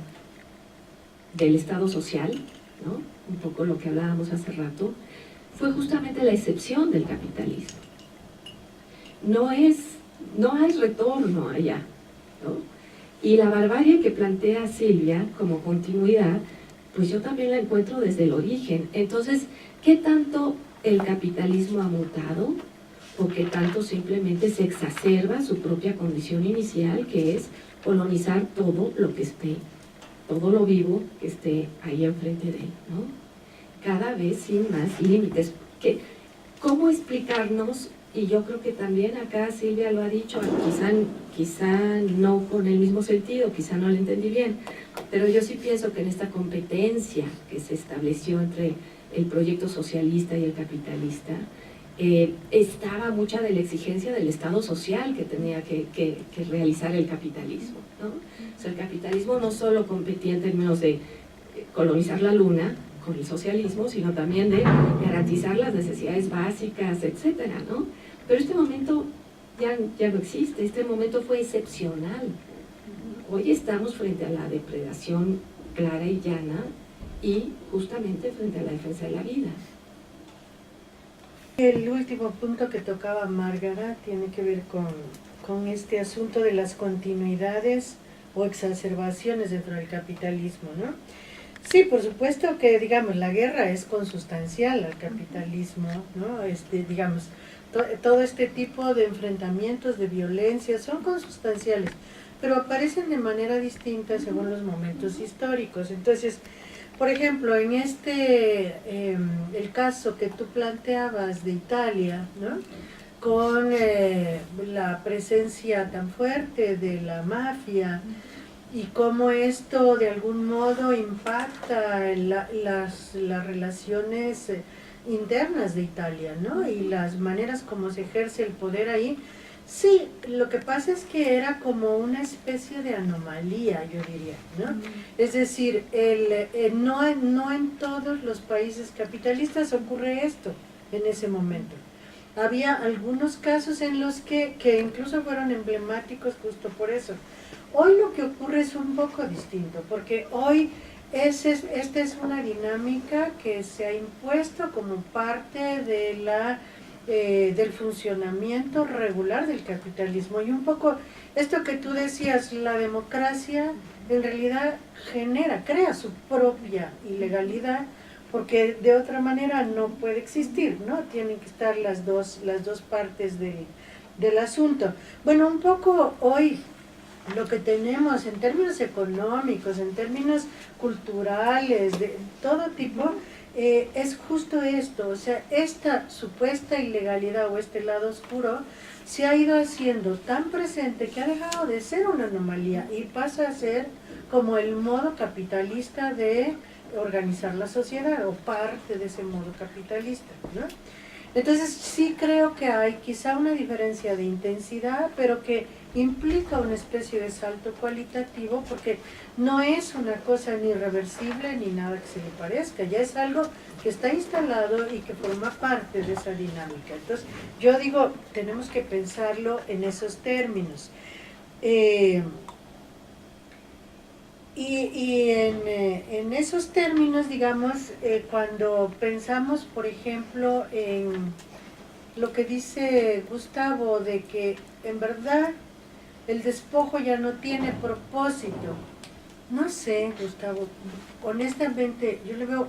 del Estado social, ¿no? Un poco lo que hablábamos hace rato, fue justamente la excepción del capitalismo. No hay retorno allá, ¿no? Y la barbarie que plantea Silvia como continuidad, pues yo también la encuentro desde el origen. Entonces, ¿qué tanto el capitalismo ha mutado? ¿O qué tanto simplemente se exacerba su propia condición inicial, que es colonizar todo lo que esté, todo lo vivo que esté ahí enfrente de él, ¿no? Cada vez sin más límites. ¿Cómo explicarnos? Y yo creo que también acá Silvia lo ha dicho, quizá no con el mismo sentido, quizá no lo entendí bien, pero yo sí pienso que en esta competencia que se estableció entre el proyecto socialista y el capitalista, estaba mucha de la exigencia del Estado social que tenía que realizar el capitalismo, ¿no? O sea, el capitalismo no solo competía en términos de colonizar la luna con el socialismo, sino también de garantizar las necesidades básicas, etcétera, ¿no? Pero este momento ya no existe, este momento fue excepcional. Hoy estamos frente a la depredación clara y llana y justamente frente a la defensa de la vida. El último punto que tocaba Márgara tiene que ver con este asunto de las continuidades o exacerbaciones dentro del capitalismo, ¿no? Sí, por supuesto que, digamos, la guerra es consustancial al capitalismo, ¿no? Digamos, todo este tipo de enfrentamientos, de violencia, son consustanciales, pero aparecen de manera distinta según los momentos históricos. Entonces, por ejemplo, en el caso que tú planteabas de Italia, ¿no? Con la presencia tan fuerte de la mafia y cómo esto de algún modo impacta las relaciones internas de Italia, ¿no? Y las maneras como se ejerce el poder ahí. Sí, lo que pasa es que era como una especie de anomalía, yo diría, ¿no? Es decir, no en todos los países capitalistas ocurre esto en ese momento. Había algunos casos en los que incluso fueron emblemáticos justo por eso. Hoy lo que ocurre es un poco distinto, porque hoy esta es una dinámica que se ha impuesto como parte de del funcionamiento regular del capitalismo. Y un poco esto que tú decías, la democracia en realidad crea su propia ilegalidad, porque de otra manera no puede existir, ¿no? Tienen que estar las dos partes del asunto. Bueno, un poco hoy lo que tenemos en términos económicos, en términos culturales, de todo tipo, es justo esto. O sea, esta supuesta ilegalidad o este lado oscuro se ha ido haciendo tan presente que ha dejado de ser una anomalía y pasa a ser como el modo capitalista de organizar la sociedad o parte de ese modo capitalista, ¿no? Entonces sí creo que hay quizá una diferencia de intensidad, pero que implica una especie de salto cualitativo, porque no es una cosa ni reversible ni nada que se le parezca, ya es algo que está instalado y que forma parte de esa dinámica. Entonces yo digo, tenemos que pensarlo en esos términos. Y en esos términos, digamos, cuando pensamos, por ejemplo, lo que dice Gustavo de que en verdad el despojo ya no tiene propósito. No sé, Gustavo, honestamente yo le veo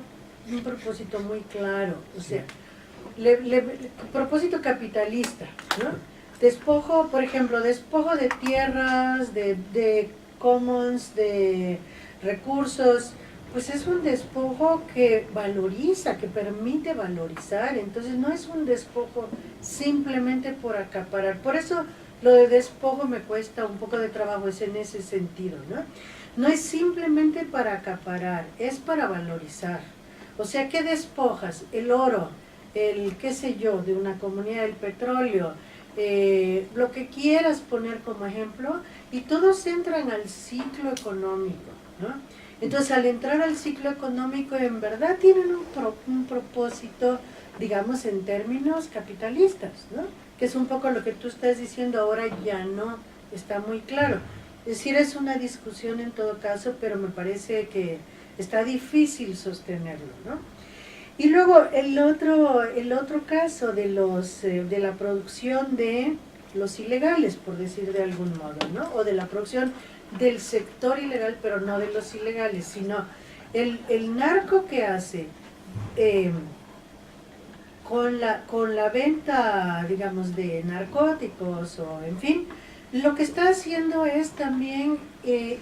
un propósito muy claro, o sea, propósito capitalista, ¿no? Despojo, por ejemplo, despojo de tierras, de commons, de recursos, pues es un despojo que valoriza, que permite valorizar, entonces no es un despojo simplemente por acaparar. Por eso lo de despojo me cuesta un poco de trabajo, es en ese sentido, ¿no? No es simplemente para acaparar, es para valorizar. O sea, ¿qué despojas? El oro, el qué sé yo, de una comunidad, el petróleo, lo que quieras poner como ejemplo, y todos entran al ciclo económico, ¿no? Entonces, al entrar al ciclo económico, en verdad tienen un propósito, digamos, en términos capitalistas, ¿no? Que es un poco lo que tú estás diciendo, ahora ya no está muy claro. Es decir, es una discusión en todo caso, pero me parece que está difícil sostenerlo, ¿no? Y luego el otro caso de la producción de los ilegales, por decir de algún modo, ¿no? O de la producción del sector ilegal, pero no de los ilegales, sino el narco que hace con la venta, digamos, de narcóticos o en fin, lo que está haciendo es también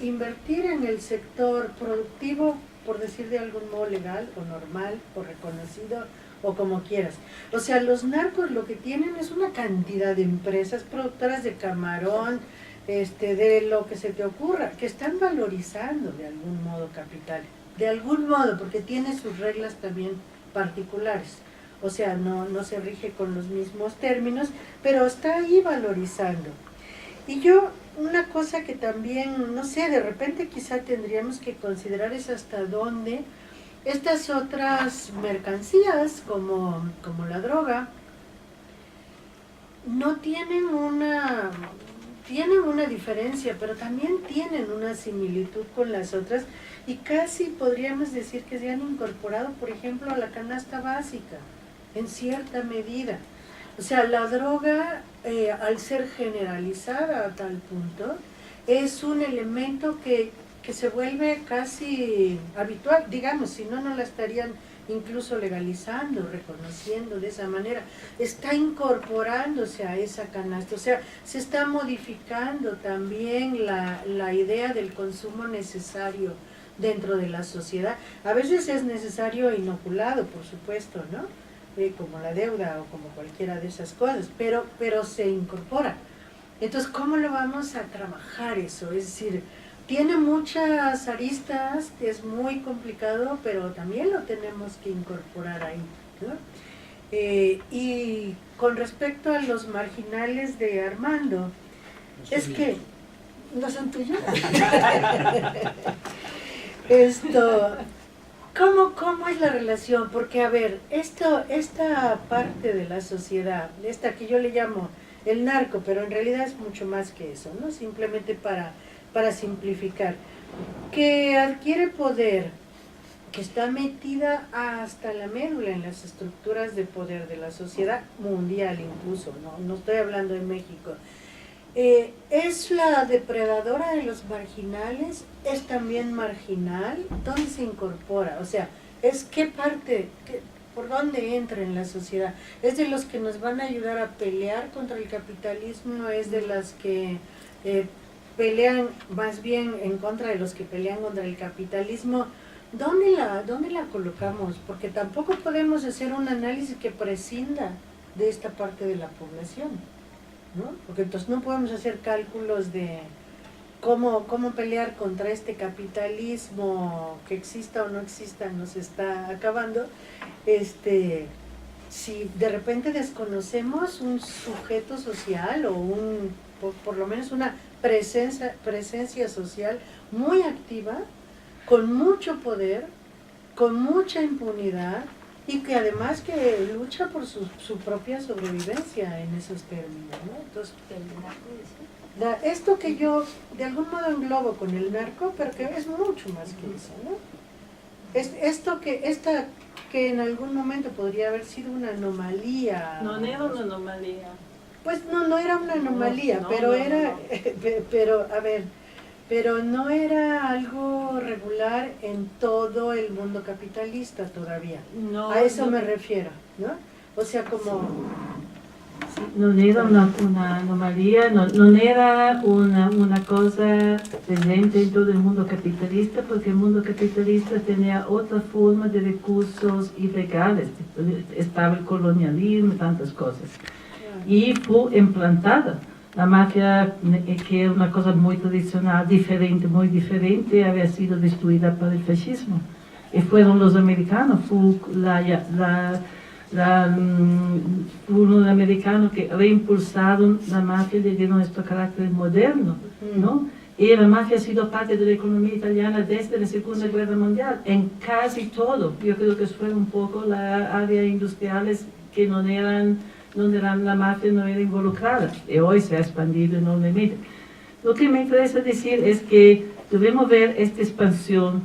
invertir en el sector productivo, por decir de algún modo legal o normal o reconocido o como quieras. O sea, los narcos lo que tienen es una cantidad de empresas productoras de camarón, de lo que se te ocurra, que están valorizando de algún modo capital, de algún modo, porque tiene sus reglas también particulares. O sea, no se rige con los mismos términos, pero está ahí valorizando. Y yo, una cosa que también, no sé, de repente quizá tendríamos que considerar es hasta dónde estas otras mercancías, como la droga, no tienen una diferencia, pero también tienen una similitud con las otras, y casi podríamos decir que se han incorporado, por ejemplo, a la canasta básica, en cierta medida. O sea, la droga, al ser generalizada a tal punto, es un elemento que se vuelve casi habitual, digamos, si no la estarían incluso legalizando, reconociendo de esa manera. Está incorporándose a esa canasta, o sea, se está modificando también la idea del consumo necesario dentro de la sociedad. A veces es necesario inoculado, por supuesto, ¿no? Como la deuda o como cualquiera de esas cosas, pero se incorpora. Entonces, ¿cómo lo vamos a trabajar eso? Es decir, tiene muchas aristas, es muy complicado, pero también lo tenemos que incorporar ahí, ¿no? Y con respecto a los marginales de Armando, es que no son tuyos. ¿Cómo es la relación? Porque, a ver, esta parte de la sociedad, esta que yo le llamo el narco, pero en realidad es mucho más que eso, ¿no? Simplemente para simplificar, que adquiere poder, que está metida hasta la médula en las estructuras de poder de la sociedad mundial incluso, no estoy hablando de México. ¿Es la depredadora de los marginales? ¿Es también marginal? ¿Dónde se incorpora? O sea, ¿es qué parte, por dónde entra en la sociedad? ¿Es de los que nos van a ayudar a pelear contra el capitalismo? ¿Es de las que pelean más bien en contra de los que pelean contra el capitalismo? ¿Dónde la colocamos? Porque tampoco podemos hacer un análisis que prescinda de esta parte de la población, ¿no? Porque entonces no podemos hacer cálculos de cómo pelear contra este capitalismo que exista o no exista, nos está acabando, si de repente desconocemos un sujeto social o por lo menos una presencia social muy activa, con mucho poder, con mucha impunidad, y que además que lucha por su propia sobrevivencia en esos términos, ¿no? Entonces, esto que yo de algún modo englobo con el narco, pero que es mucho más que eso, ¿no? Esta que en algún momento podría haber sido una anomalía. No era una anomalía. Pues no era una anomalía, No, pero no, era, no. pero a ver, pero no era algo regular en todo el mundo capitalista todavía. No, A eso no, me refiero, ¿no? O sea, como no era una anomalía, no era una cosa presente en todo el mundo capitalista, porque el mundo capitalista tenía otra forma de recursos ilegales, estaba el colonialismo y tantas cosas. Y fue implantada la mafia, que era una cosa muy tradicional, diferente, muy diferente, había sido destruida por el fascismo. Y fueron los americanos, fue los americanos que reimpulsaron la mafia, le dieron este carácter moderno, ¿no? Y la mafia ha sido parte de la economía italiana desde la Segunda Guerra Mundial, en casi todo. Yo creo que fue un poco las áreas industriales que no eran, donde la mafia no era involucrada, y hoy se ha expandido enormemente. Lo que me interesa decir es que debemos ver esta expansión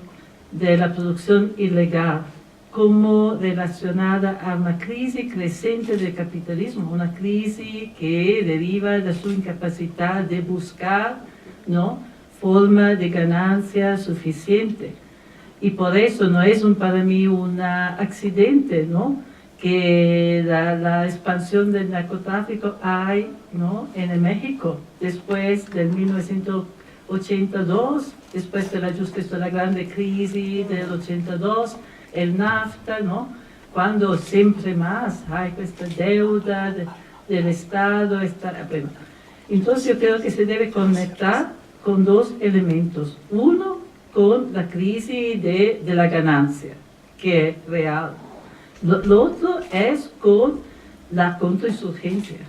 de la producción ilegal como relacionada a una crisis creciente del capitalismo, una crisis que deriva de su incapacidad de buscar, ¿no?, forma de ganancia suficiente. Y por eso no es para mí un accidente, ¿no?, que la expansión del narcotráfico hay, ¿no?, en México, después del 1982, después de la justicia de la grande crisis del 82, el NAFTA, ¿no?, cuando siempre más hay esta deuda del Estado. Bueno, entonces yo creo que se debe conectar con dos elementos. Uno, con la crisis de la ganancia, que es real. Lo otro es con la contrainsurgencia,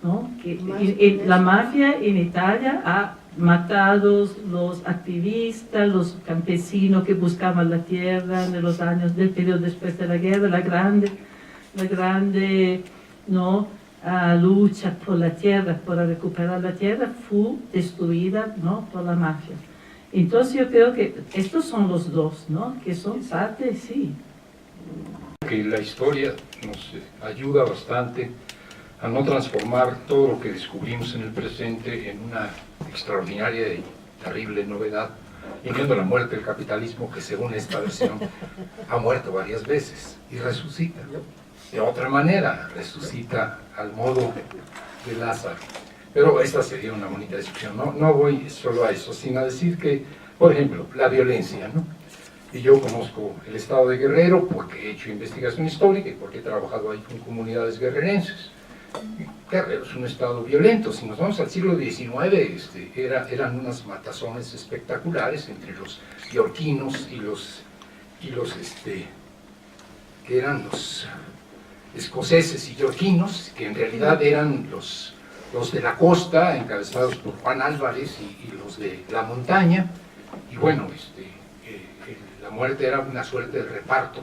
¿no? Que la mafia en Italia ha matado los activistas, los campesinos que buscaban la tierra en los años del periodo después de la guerra, la grande ¿no?, lucha por la tierra, por recuperar la tierra, fue destruida, ¿no?, por la mafia. Entonces yo creo que estos son los dos, ¿no?, que son parte, sí. Que la historia nos ayuda bastante a no transformar todo lo que descubrimos en el presente en una extraordinaria y terrible novedad, incluyendo la muerte del capitalismo, que según esta versión ha muerto varias veces y resucita. De otra manera, resucita al modo de Lázaro. Pero esta sería una bonita discusión. No voy solo a eso, sino a decir que, por ejemplo, la violencia, ¿no? Y yo conozco el estado de Guerrero porque he hecho investigación histórica y porque he trabajado ahí con comunidades guerrerenses. Guerrero es un estado violento. Si nos vamos al siglo XIX, eran unas matazones espectaculares entre los yorquinos y los que eran los escoceses y yorquinos, que en realidad eran los de la costa, encabezados por Juan Álvarez, y los de la montaña. Y bueno, la muerte era una suerte de reparto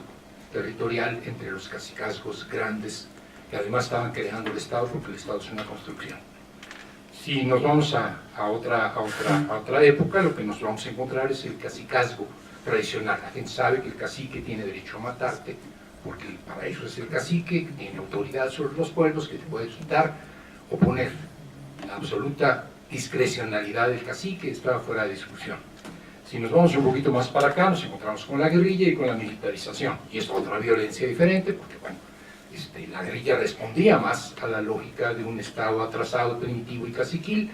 territorial entre los cacicazgos grandes, que además estaban creando el Estado, porque el Estado es una construcción. Si nos vamos a otra época, lo que nos vamos a encontrar es el cacicazgo tradicional. La gente sabe que el cacique tiene derecho a matarte, porque para eso es el cacique, que tiene autoridad sobre los pueblos, que te puede quitar o poner. La absoluta discrecionalidad del cacique estaba fuera de discusión. Si nos vamos un poquito más para acá, nos encontramos con la guerrilla y con la militarización. Y es otra violencia diferente, porque bueno, la guerrilla respondía más a la lógica de un Estado atrasado, primitivo y caciquil,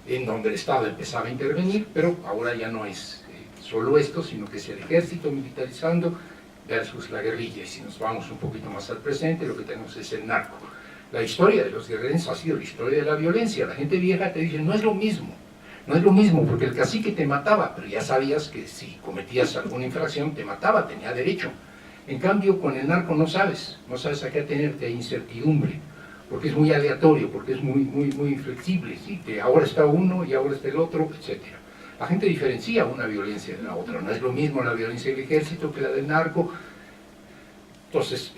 en donde el Estado empezaba a intervenir, pero ahora ya no es solo esto, sino que es el ejército militarizando versus la guerrilla. Y si nos vamos un poquito más al presente, lo que tenemos es el narco. La historia de los guerreros ha sido la historia de la violencia. La gente vieja te dice, no es lo mismo. No es lo mismo, porque el cacique te mataba, pero ya sabías que si cometías alguna infracción te mataba, tenía derecho. En cambio, con el narco no sabes a qué atenerte, hay incertidumbre, porque es muy aleatorio, porque es muy inflexible, ¿sí? Que ahora está uno y ahora está el otro, etc. La gente diferencia una violencia de la otra, no es lo mismo la violencia del ejército que la del narco. Entonces,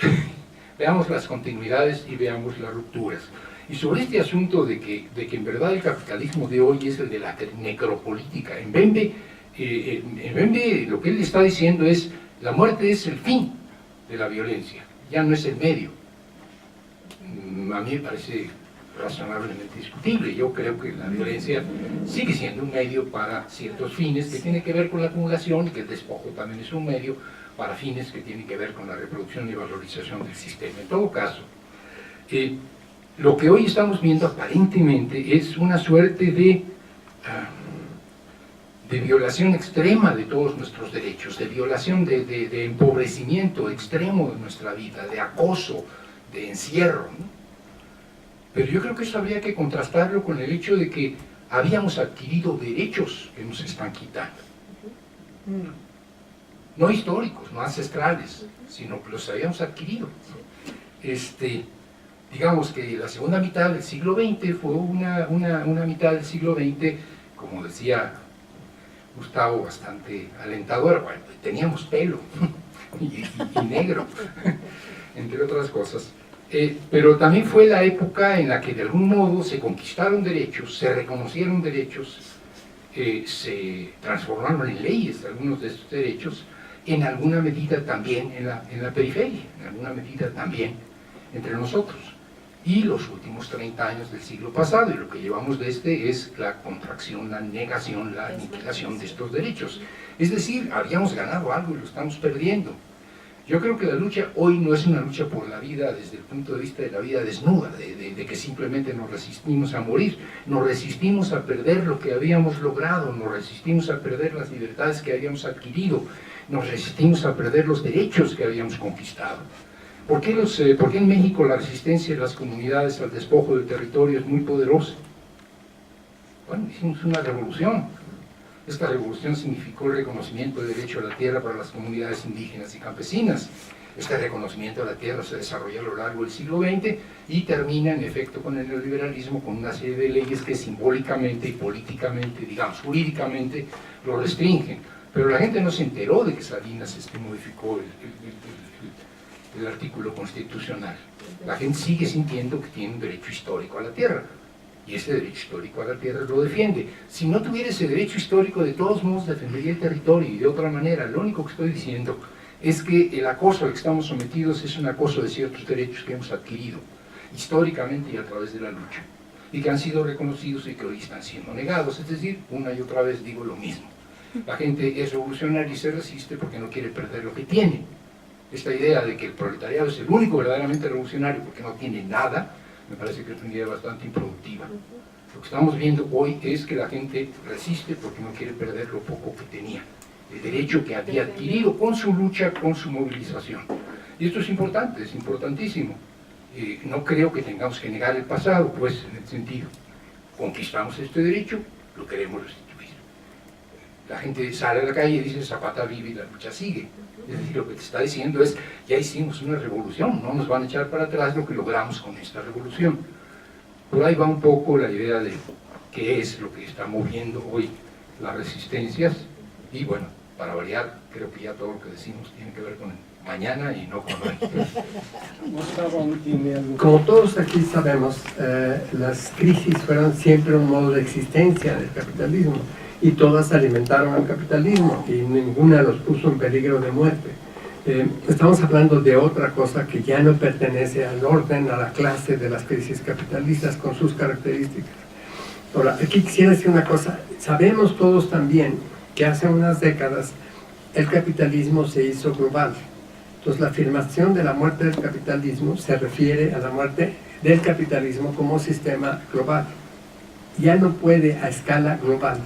veamos las continuidades y veamos las rupturas. Y sobre este asunto de que en verdad el capitalismo de hoy es el de la necropolítica, en Mbembe lo que él está diciendo es, la muerte es el fin, de la violencia, ya no es el medio. A mí me parece razonablemente discutible. Yo creo que la violencia sigue siendo un medio para ciertos fines que tienen que ver con la acumulación, y que el despojo también es un medio para fines que tienen que ver con la reproducción y valorización del sistema. En todo caso, lo que hoy estamos viendo aparentemente es una suerte de violación extrema de todos nuestros derechos, de violación, de empobrecimiento extremo de nuestra vida, de acoso, de encierro, ¿no? Pero yo creo que eso habría que contrastarlo con el hecho de que habíamos adquirido derechos que nos están quitando. No históricos, no ancestrales, sino que los habíamos adquirido. Digamos que la segunda mitad del siglo XX fue una mitad del siglo XX, como decía Gustavo, bastante alentadora. Bueno, teníamos pelo y negro, entre otras cosas. Pero también fue la época en la que de algún modo se conquistaron derechos, se reconocieron derechos, se transformaron en leyes algunos de estos derechos, en alguna medida también en la periferia, en alguna medida también entre nosotros. Y los últimos 30 años del siglo pasado, y lo que llevamos de es la contracción, la negación, la aniquilación de estos derechos. Es decir, habíamos ganado algo y lo estamos perdiendo. Yo creo que la lucha hoy no es una lucha por la vida desde el punto de vista de la vida desnuda, de que simplemente nos resistimos a morir, nos resistimos a perder lo que habíamos logrado, nos resistimos a perder las libertades que habíamos adquirido, nos resistimos a perder los derechos que habíamos conquistado. ¿Por qué en México la resistencia de las comunidades al despojo del territorio es muy poderosa? Bueno, hicimos una revolución. Esta revolución significó el reconocimiento del derecho a la tierra para las comunidades indígenas y campesinas. Este reconocimiento de la tierra se desarrolló a lo largo del siglo XX y termina en efecto con el neoliberalismo, con una serie de leyes que simbólicamente y políticamente, digamos, jurídicamente, lo restringen. Pero la gente no se enteró de que Salinas modificó el artículo constitucional. La gente sigue sintiendo que tiene un derecho histórico a la tierra. Y ese derecho histórico a la tierra lo defiende. Si no tuviera ese derecho histórico, de todos modos defendería el territorio, y de otra manera. Lo único que estoy diciendo es que el acoso al que estamos sometidos es un acoso de ciertos derechos que hemos adquirido, históricamente y a través de la lucha, y que han sido reconocidos y que hoy están siendo negados. Es decir, una y otra vez digo lo mismo. La gente es revolucionaria y se resiste porque no quiere perder lo que tiene. Esta idea de que el proletariado es el único verdaderamente revolucionario porque no tiene nada, me parece que es una idea bastante improductiva. Lo que estamos viendo hoy es que la gente resiste porque no quiere perder lo poco que tenía, el derecho que había adquirido con su lucha, con su movilización. Y esto es importante, es importantísimo. No creo que tengamos que negar el pasado, pues, en el sentido, conquistamos este derecho, lo queremos restituir. La gente sale a la calle y dice, Zapata vive y la lucha sigue. Es decir, lo que te está diciendo es, ya hicimos una revolución, no nos van a echar para atrás lo que logramos con esta revolución. Por ahí va un poco la idea de qué es lo que está moviendo hoy las resistencias, y bueno, para variar, creo que ya todo lo que decimos tiene que ver con mañana y no con hoy. Como todos aquí sabemos, las crisis fueron siempre un modo de existencia del capitalismo, y todas alimentaron al capitalismo y ninguna los puso en peligro de muerte. Estamos hablando de otra cosa que ya no pertenece al orden, a la clase de las crisis capitalistas con sus características. Ahora, aquí quisiera decir una cosa. Sabemos todos también que hace unas décadas el capitalismo se hizo global. Entonces la afirmación de la muerte del capitalismo se refiere a la muerte del capitalismo como sistema global. Ya no puede a escala global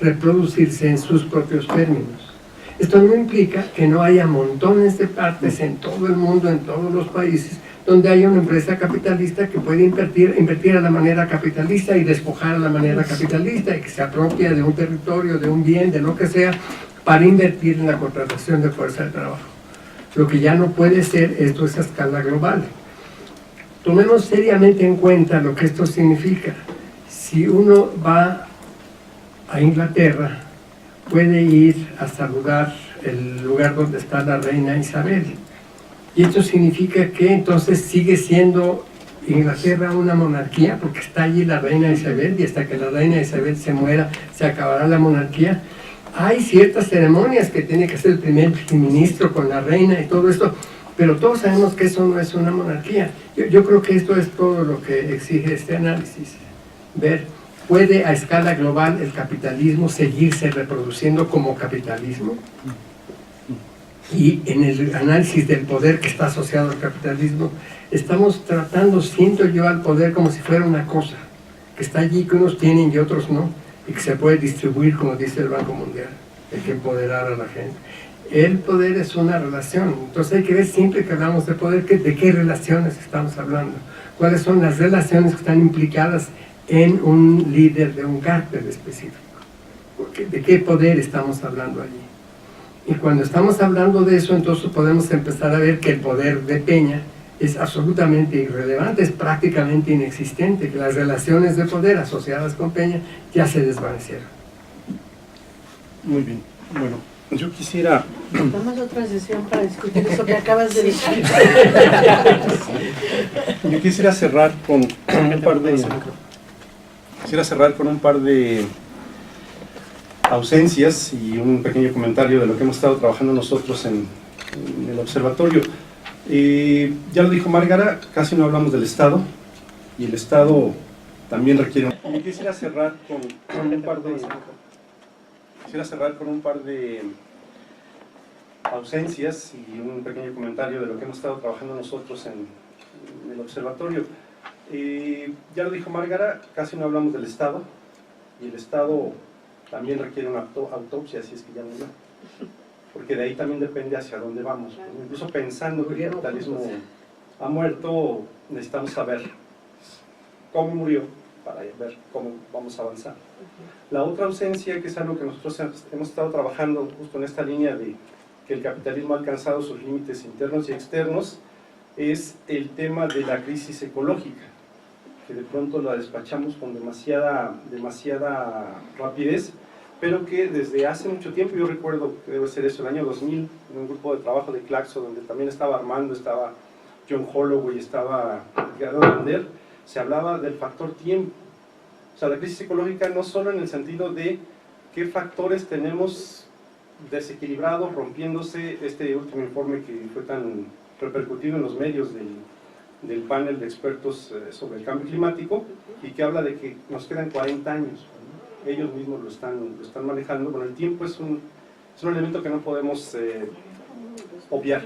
reproducirse en sus propios términos. Esto no implica que no haya montones de partes en todo el mundo, en todos los países, donde haya una empresa capitalista que puede invertir a la manera capitalista y despojar a la manera capitalista, y que se apropia de un territorio, de un bien, de lo que sea, para invertir en la contratación de fuerza de trabajo. Lo que ya no puede ser, esto es a escala global. Tomemos seriamente en cuenta lo que esto significa. Si uno va a Inglaterra, puede ir a saludar el lugar donde está la reina Isabel. Y esto significa que entonces sigue siendo Inglaterra una monarquía, porque está allí la reina Isabel, y hasta que la reina Isabel se muera, se acabará la monarquía. hay ciertas ceremonias que tiene que hacer el primer ministro con la reina y todo esto, pero todos sabemos que eso no es una monarquía. Yo creo que esto es todo lo que exige este análisis. Ver, ¿puede a escala global el capitalismo seguirse reproduciendo como capitalismo? Y en el análisis del poder que está asociado al capitalismo, estamos tratando, siento yo, al poder como si fuera una cosa, que está allí, que unos tienen y otros no, y que se puede distribuir, como dice el Banco Mundial, hay que empoderar a la gente. El poder es una relación, entonces hay que ver siempre que hablamos de poder, de qué relaciones estamos hablando, cuáles son las relaciones que están implicadas en un líder de un cártel específico, de qué poder estamos hablando allí. Y cuando estamos hablando de eso, entonces podemos empezar a ver que el poder de Peña es absolutamente irrelevante, es prácticamente inexistente, que las relaciones de poder asociadas con Peña ya se desvanecieron. Muy bien, bueno, yo quisiera... Damos otra sesión para discutir eso que acabas de decir. Yo quisiera cerrar con un par de ausencias y un pequeño comentario de lo que hemos estado trabajando nosotros en el observatorio. Ya lo dijo Márgara, casi no hablamos del Estado, y el Estado también requiere... Yo quisiera cerrar con un par de ausencias y un pequeño comentario de lo que hemos estado trabajando nosotros en el observatorio. Ya lo dijo Márgara, casi no hablamos del Estado, y el Estado también requiere una autopsia, si es que ya no, porque de ahí también depende hacia dónde vamos. Incluso pensando que el capitalismo ha muerto, necesitamos saber cómo murió para ver cómo vamos a avanzar. La otra ausencia, que es algo que nosotros hemos estado trabajando justo en esta línea de que el capitalismo ha alcanzado sus límites internos y externos, es el tema de la crisis ecológica, que de pronto la despachamos con demasiada rapidez, pero que desde hace mucho tiempo, yo recuerdo que debe ser eso, el año 2000, en un grupo de trabajo de Claxo, donde también estaba Armando, estaba John Holloway, estaba Gerardo Lander, se hablaba del factor tiempo. O sea, la crisis ecológica no solo en el sentido de qué factores tenemos desequilibrados, rompiéndose, este último informe que fue tan repercutido en los medios del panel de expertos sobre el cambio climático, y que habla de que nos quedan 40 años. Ellos mismos lo están manejando. Bueno, el tiempo es un elemento que no podemos obviar.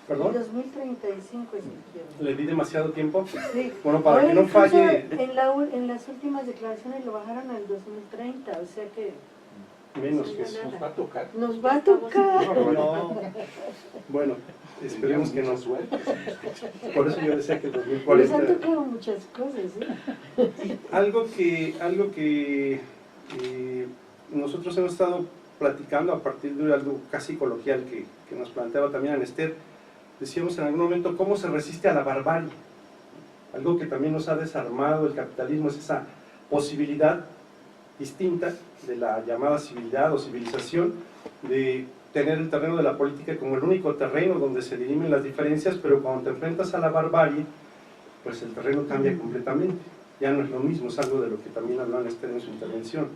¿Perdón? 2035 es el que ¿Le di demasiado tiempo? Sí. Bueno, para que no falle... En las últimas declaraciones lo bajaron al 2030, o sea que... Menos que eso. Nos va a tocar. Nos va a tocar. No. Bueno, esperemos que no. Por eso yo decía que el Nos 2040... han tocado muchas cosas, ¿eh? Algo que nosotros hemos estado platicando a partir de algo casi coloquial que nos planteaba también Anester, decíamos en algún momento cómo se resiste a la barbarie. Algo que también nos ha desarmado el capitalismo es esa posibilidad distinta de la llamada civilidad o civilización, de tener el terreno de la política como el único terreno donde se dirimen las diferencias, pero cuando te enfrentas a la barbarie, pues el terreno cambia completamente, ya no es lo mismo, es algo de lo que también habló Anester en su intervención.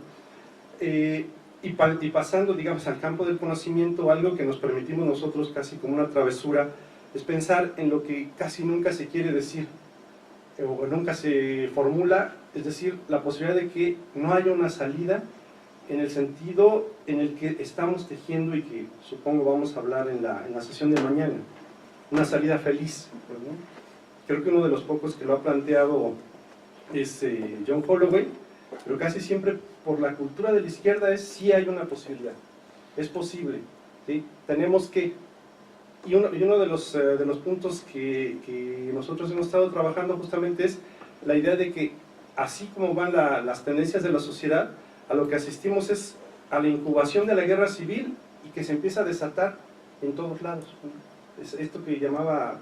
Y pasando, digamos, al campo del conocimiento, algo que nos permitimos nosotros casi como una travesura, es pensar en lo que casi nunca se quiere decir, o nunca se formula, es decir, la posibilidad de que no haya una salida en el sentido en el que estamos tejiendo y que supongo vamos a hablar en la sesión de mañana, una salida feliz, ¿no? Creo que uno de los pocos que lo ha planteado es John Holloway, pero casi siempre por la cultura de la izquierda es sí hay una posibilidad, es posible, ¿sí? Tenemos que... Y uno de los puntos que nosotros hemos estado trabajando justamente es la idea de que así como van las tendencias de la sociedad, a lo que asistimos es a la incubación de la guerra civil y que se empieza a desatar en todos lados. Es esto que llamaba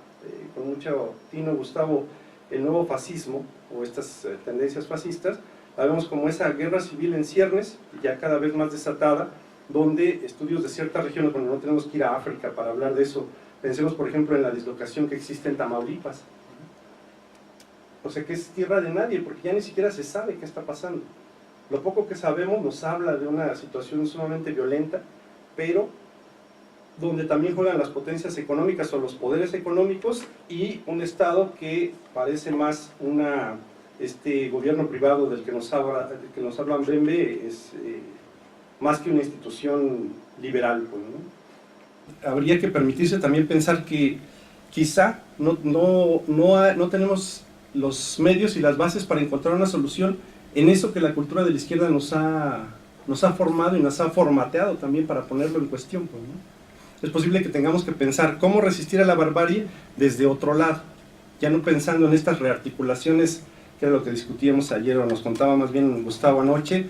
con mucho tino Gustavo el nuevo fascismo, o estas tendencias fascistas, la vemos como esa guerra civil en ciernes, ya cada vez más desatada, donde estudios de ciertas regiones, bueno, no tenemos que ir a África para hablar de eso, pensemos por ejemplo en la dislocación que existe en Tamaulipas, o sea que es tierra de nadie, porque ya ni siquiera se sabe qué está pasando, Lo poco que sabemos nos habla de una situación sumamente violenta, pero donde también juegan las potencias económicas o los poderes económicos y un Estado que parece más este gobierno privado del que nos habla Mbembe, es más que una institución liberal, pues, ¿no? Habría que permitirse también pensar que quizá no tenemos los medios y las bases para encontrar una solución en eso que la cultura de la izquierda nos ha formado y nos ha formateado también para ponerlo en cuestión, pues, ¿no? Es posible que tengamos que pensar cómo resistir a la barbarie desde otro lado, ya no pensando en estas rearticulaciones, que era lo que discutíamos ayer, o nos contaba más bien Gustavo anoche,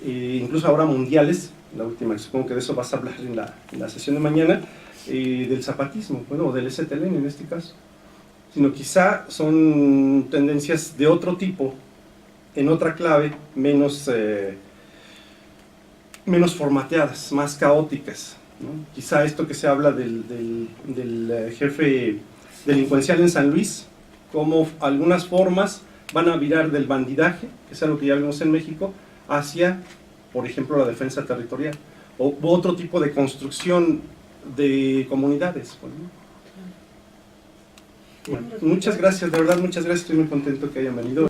incluso ahora mundiales, la última, supongo que de eso vas a hablar en la sesión de mañana, del zapatismo, bueno, o del STLN en este caso, sino quizá son tendencias de otro tipo, en otra clave, menos formateadas, más caóticas, ¿no? Quizá esto que se habla del jefe delincuencial en San Luis, como algunas formas van a virar del bandidaje, que es algo que ya vimos en México, hacia, por ejemplo, la defensa territorial, o otro tipo de construcción de comunidades. Bueno, muchas gracias, de verdad, muchas gracias, estoy muy contento que hayan venido.